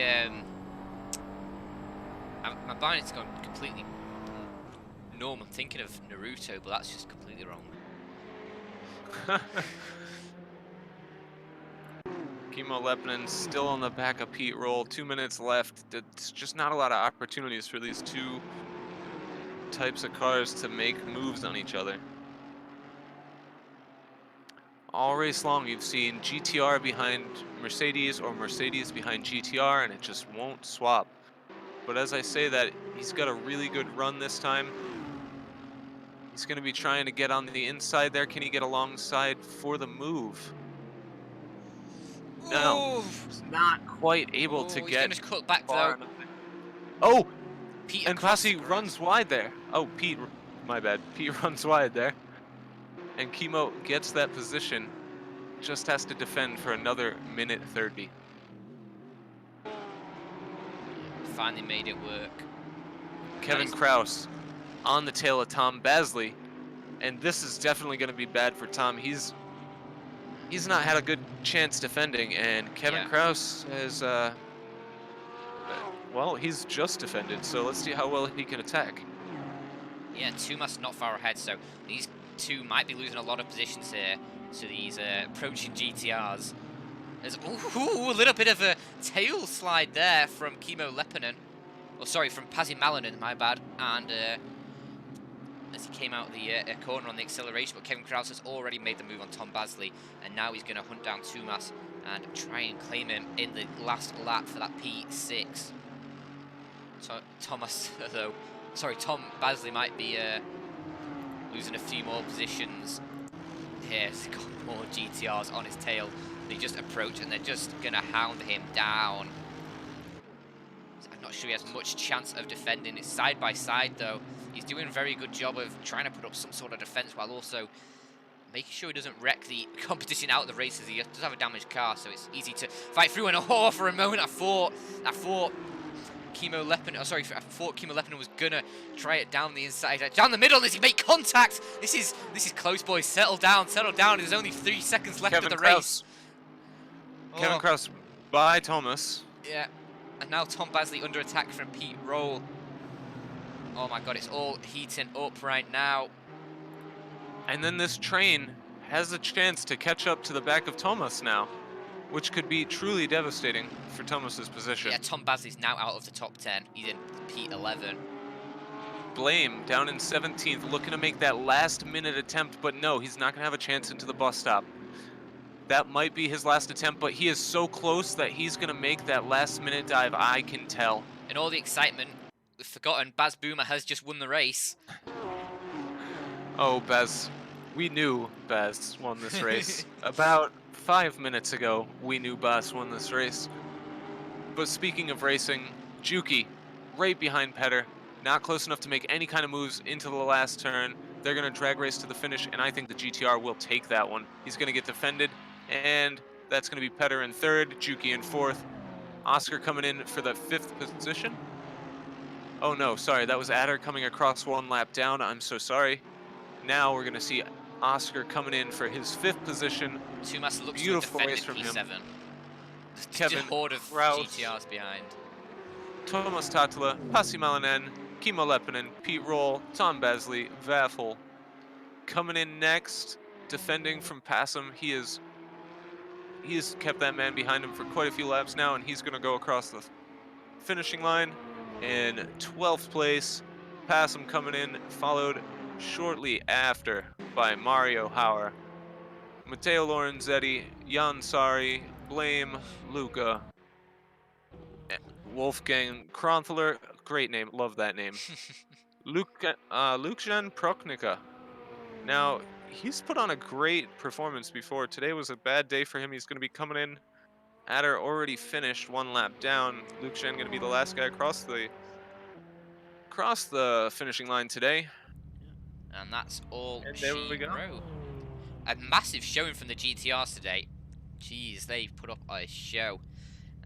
my mind's gone completely norm. I'm thinking of Naruto, but that's just completely wrong. Kimmo Lepinen still on the back of Pete roll. 2 minutes left. It's just not a lot of opportunities for these two types of cars to make moves on each other. All race long, you've seen GTR behind Mercedes or Mercedes behind GTR, and it just won't swap. But as I say that, he's got a really good run this time. He's going to be trying to get on the inside there. Can he get alongside for the move? No, Ooh. he's not quite able to He's get gonna cut back far though. enough. Oh, Pete and across Pasi the grass. runs wide there. Oh, Pete, my bad. Pete runs wide there. And Kimmo gets that position. Just has to defend for another minute 30. Finally made it work. Kevin Nice. Kraus on the tail of Tom Basley. And this is definitely going to be bad for Tom. He's not had a good chance defending, and Kevin Kraus has, well, he's just defended, so let's see how well he can attack. Yeah, Tumas not far ahead, so these two might be losing a lot of positions here to these approaching GTRs. There's a little bit of a tail slide there from Kimmo Lepinen. Oh, sorry, from Pasi Malinen, my bad. And as he came out the corner on the acceleration, but Kevin Kraus has already made the move on Tom Basley, and now he's going to hunt down Tumas and try and claim him in the last lap for that P6. So Thomas, though, sorry, Tom Basley might be losing a few more positions here. He's got more GTRs on his tail. They just approach and they're just going to hound him down. I'm not sure he has much chance of defending. It's side by side though. He's doing a very good job of trying to put up some sort of defense while also making sure he doesn't wreck the competition out of the races. He does have a damaged car, so it's easy to fight through. And for a moment I thought Kimmo Lepinen, I thought Kimmo Lepinen was gonna try it down the inside, down the middle. Does he make contact? This is close, boys. Settle down. There's only 3 seconds left of the race. Kevin Kraus by Thomas. Yeah, and now Tom Basley under attack from Pete Roll. Oh my God, it's all heating up right now. And then this train has a chance to catch up to the back of Thomas now, which could be truly devastating for Thomas's position. Yeah, Tom Basley's now out of the top 10. He's in P11. Blame down in 17th, looking to make that last minute attempt, but no, he's not going to have a chance into the bus stop. That might be his last attempt, but he is so close that he's going to make that last minute dive, I can tell. In all the excitement, we've forgotten Baz Boomer has just won the race. Oh, Baz. We knew Baz won this race. About 5 minutes ago, we knew Baz won this race. But speaking of racing, Juki, right behind Petter, not close enough to make any kind of moves into the last turn. They're going to drag race to the finish, and I think the GTR will take that one. He's going to get defended, and that's going to be Petter in third, Juki in fourth. Oscar coming in for the 5th position. Oh no, sorry, that was Adder coming across 1 lap down. I'm so sorry. Now we're going to see Oscar coming in for his 5th position. Tumas looks Beautiful to race defend from P7. him. There's Kevin a horde of Kraus, GTRs behind. Thomas Tatala, Pasi Malinen, Kimmo Lepinen, Pete Roll, Tom Basley, Vaffel. Coming in next, defending from Passam. He has kept that man behind him for quite a few laps now, and he's going to go across the finishing line in 12th place. Passam coming in, followed shortly after by Mario Hauer, Matteo Lorenzetti, Jan Sari, Blame, Luca, Wolfgang Kronthler, great name, love that name. Lucian Proknica. Now, he's put on a great performance before. Today was a bad day for him. He's going to be coming in. Adder already finished 1 lap down. Lucian going to be the last guy across the finishing line today. And that's all And there we she go. wrote. A massive showing from the GTRs today. Jeez, they've put up a show.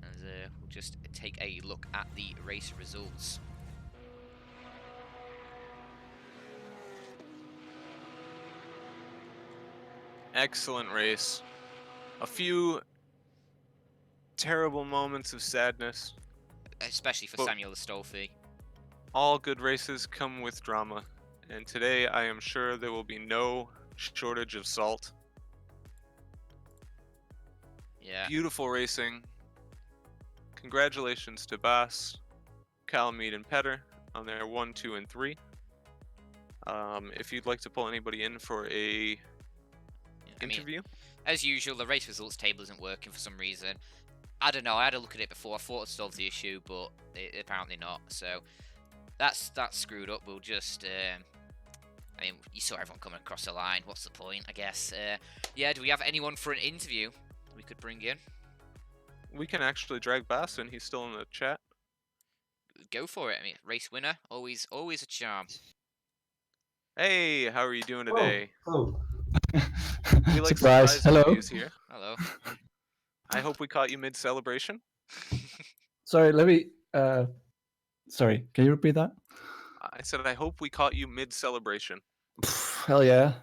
And we'll just take a look at the race results. Excellent race. A few terrible moments of sadness, especially for but Samuel Astolfi. all good races come with drama. And today I am sure there will be no shortage of salt. Yeah. Beautiful racing. Congratulations to Bass, Calamite, and Petter on their 1, 2, and 3. If you'd like to pull anybody in for a interview, as usual, the race results table isn't working for some reason. I don't know. I had a look at it before. I thought it solved the issue, but apparently not. So that's screwed up. We'll just. You saw everyone coming across the line. What's the point? I guess. Yeah. Do we have anyone for an interview we could bring in? we can actually drag Bass in. He's still in the chat. Go for it. Race winner, always a charm. Hey, how are you doing today? Oh. We like Surprise. Hello. interviews here. Hello. I hope we caught you mid-celebration. Sorry, let me. Sorry, can you repeat that? I said I hope we caught you mid-celebration. Hell yeah.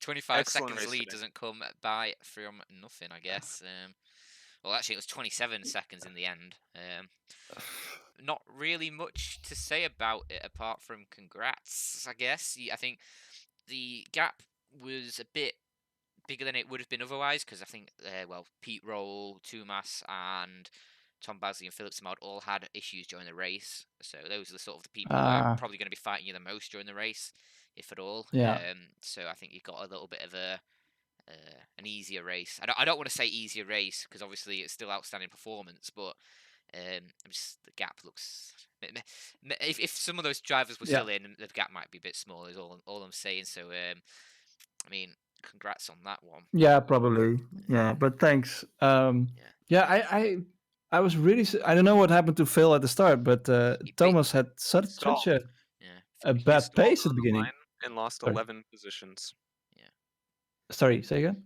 25 Excellent seconds race lead today. doesn't come by from nothing, I guess. Well, actually, it was 27 seconds in the end. Not really much to say about it apart from congrats, I guess. I think the gap was a bit bigger than it would have been otherwise, because I think, Pete Roll, Tumas, and Tom Basley and Philip Simard all had issues during the race. So those are the sort of the people who are probably going to be fighting you the most during the race, if at all. Yeah. So I think you got a little bit of an easier race. I don't want to say easier race because obviously it's still outstanding performance, but just the gap looks. If some of those drivers were still in, the gap might be a bit smaller. Is all I'm saying. So congrats on that one. Yeah, probably. Yeah, but thanks. I was really. I don't know what happened to Phil at the start, but Thomas had such a bad pace at the beginning and lost 11 positions. Yeah. Sorry, say again.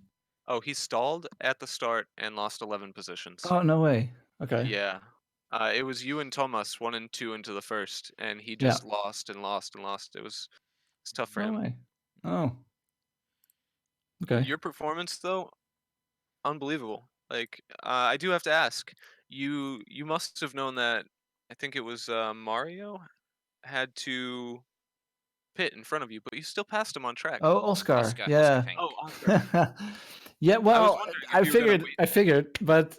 Oh, he stalled at the start and lost 11 positions. Oh, no way. Okay. Yeah. It was you and Thomas 1 and 2 into the first, and he just lost and lost and lost. It's tough for him. Way. Oh. Okay. Your performance, though, unbelievable. Like, I do have to ask, you must have known that, I think it was Mario, had to pit in front of you, but you still passed him on track. Oh, Oscar. Yeah. Oscar. Yeah, well, I figured, but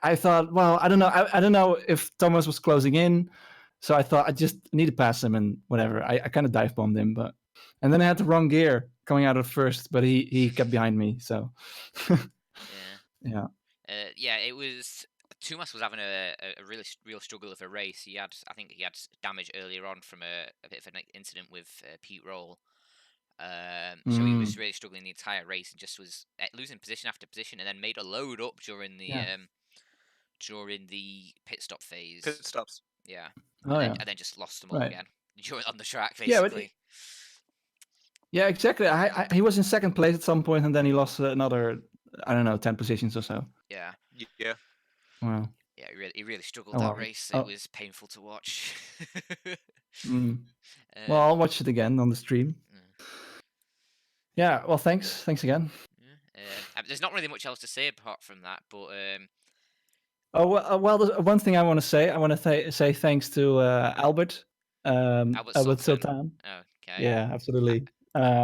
I thought, well, I don't know. I don't know if Thomas was closing in, so I thought I just need to pass him and whatever. I kind of dive bombed him, and then I had the wrong gear coming out of first, but he kept behind me, so. Yeah. It was. Tumas was having a real struggle of a race. I think he had damage earlier on from a bit of an incident with Pete Roll. So he was really struggling the entire race and just was losing position after position, and then made a load up during the pit stop phase. Pit stops. Yeah. And then just lost them all again on the track, basically. Yeah, exactly. He was in second place at some point, and then he lost another, I don't know, 10 positions or so. Yeah. Wow. Yeah, he really struggled that race. It was painful to watch. Well, I'll watch it again on the stream. Yeah, well, thanks again. There's not really much else to say apart from that, but there's one thing I want to say. I want to say thanks to Albert Sultan. Okay. Yeah, absolutely.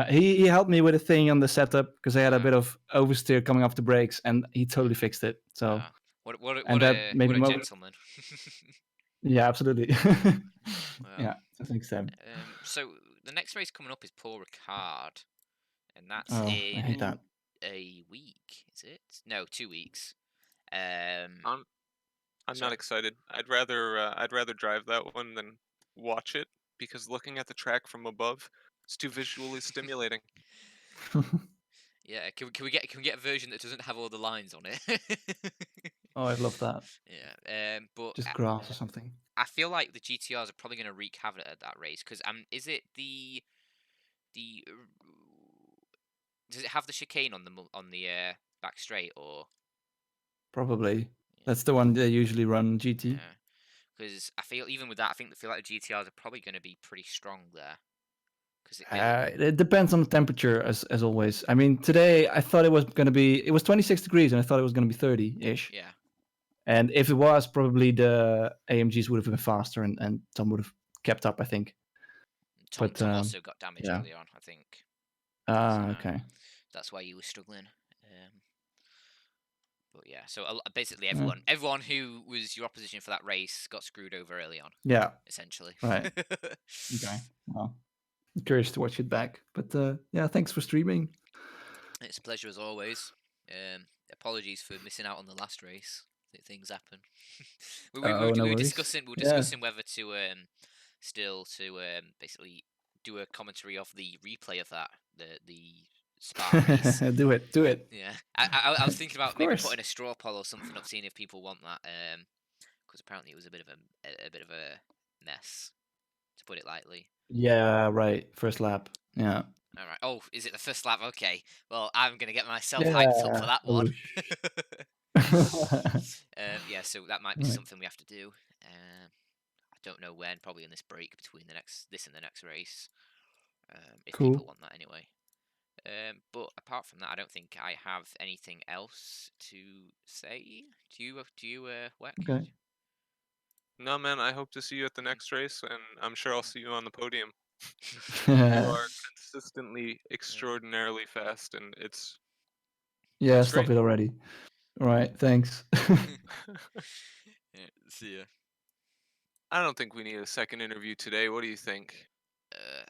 He helped me with a thing on the setup because I had a bit of oversteer coming off the brakes, and he totally fixed it. So what a gentleman. Yeah, absolutely. Yeah, thanks, Sam. So the next race coming up is Paul Ricard, and that's I hate that. a week. Is it? No, 2 weeks. I'm not excited. I'd rather drive that one than watch it because looking at the track from above is too visually stimulating. Yeah, can we get a version that doesn't have all the lines on it? Oh, I'd love that. Yeah, but just grass or something. I feel like the GTRs are probably going to wreak havoc at that race because is it the does it have the chicane on the back straight or? Probably. That's the one they usually run GT. Yeah, because I feel even with that, I feel like the GTRs are probably going to be pretty strong there. Because it depends on the temperature, as always. I mean, today I thought it was going to be. It was 26 degrees, and I thought it was going to be 30-ish. yeah. And if it was, probably the AMGs would have been faster, and Tom would have kept up, I think. Tom also got damage early on, I think. Okay. That's why you were struggling. But yeah, so basically everyone who was your opposition for that race got screwed over early on. Yeah. Essentially. Right. Okay. Well, I'm curious to watch it back. But yeah, thanks for streaming. It's a pleasure as always. Apologies for missing out on the last race. Things happen. we were discussing whether to still to basically do a commentary of the replay of that the Spa race. Do it. Yeah, I was thinking about maybe putting a straw poll or something up, seeing if people want that. Because apparently it was a bit of a mess, to put it lightly. Yeah, right. First lap. Yeah. All right. Oh, is it the first lap? Okay. Well, I'm gonna get myself hyped up for that one. Yeah, so that might be something we have to do. I don't know when. Probably in this break between this and the next race. If people want that anyway. But apart from that, I don't think I have anything else to say. Do you, Weck? Okay. No, man. I hope to see you at the next race, and I'm sure I'll see you on the podium. You are consistently extraordinarily fast, and it's stop it already. All right, thanks. Yeah, see ya. I don't think we need a second interview today. What do you think?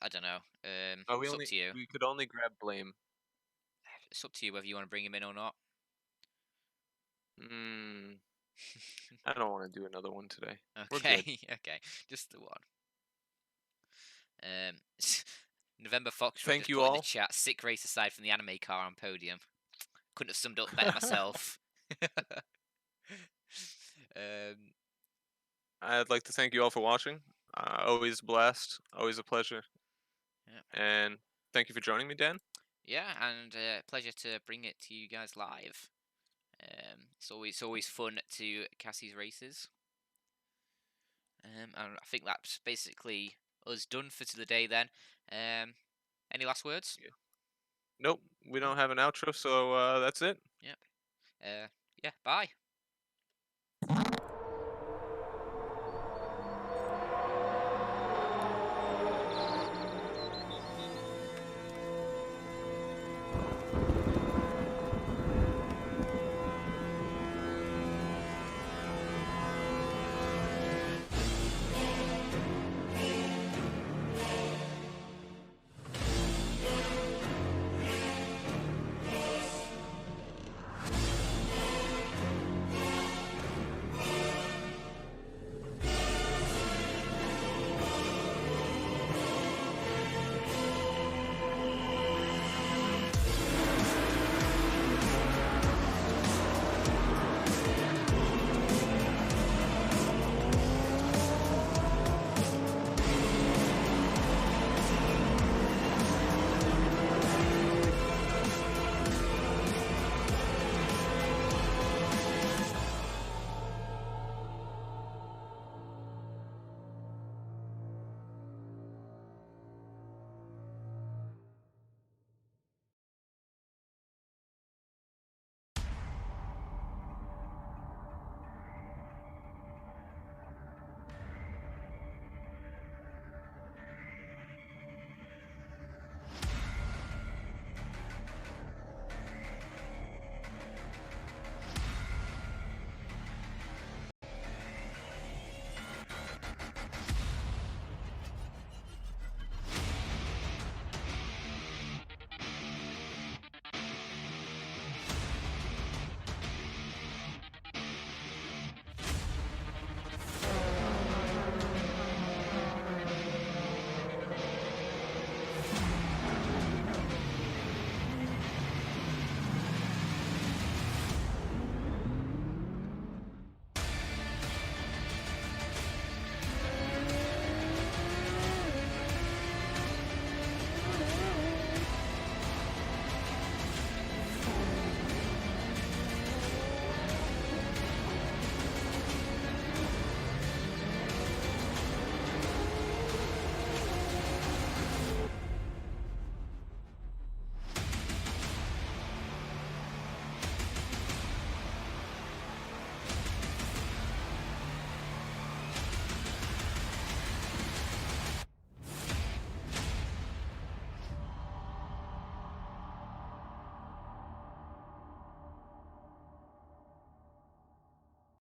I don't know. It's up to you. We could only grab Blame. It's up to you whether you want to bring him in or not. I don't want to do another one today. Okay, okay, just the one. November Fox. Thank you all. In the chat. Sick race aside from the anime car on podium. Couldn't have summed up better myself. I'd like to thank you all for watching. Always a blast. Always a pleasure. Yeah. And thank you for joining me, Dan. Yeah, and pleasure to bring it to you guys live. It's always fun to cast these races. And I think that's basically us done for the day then. Any last words? Yeah. Nope, we don't have an outro, so that's it. Yep. Yeah, bye.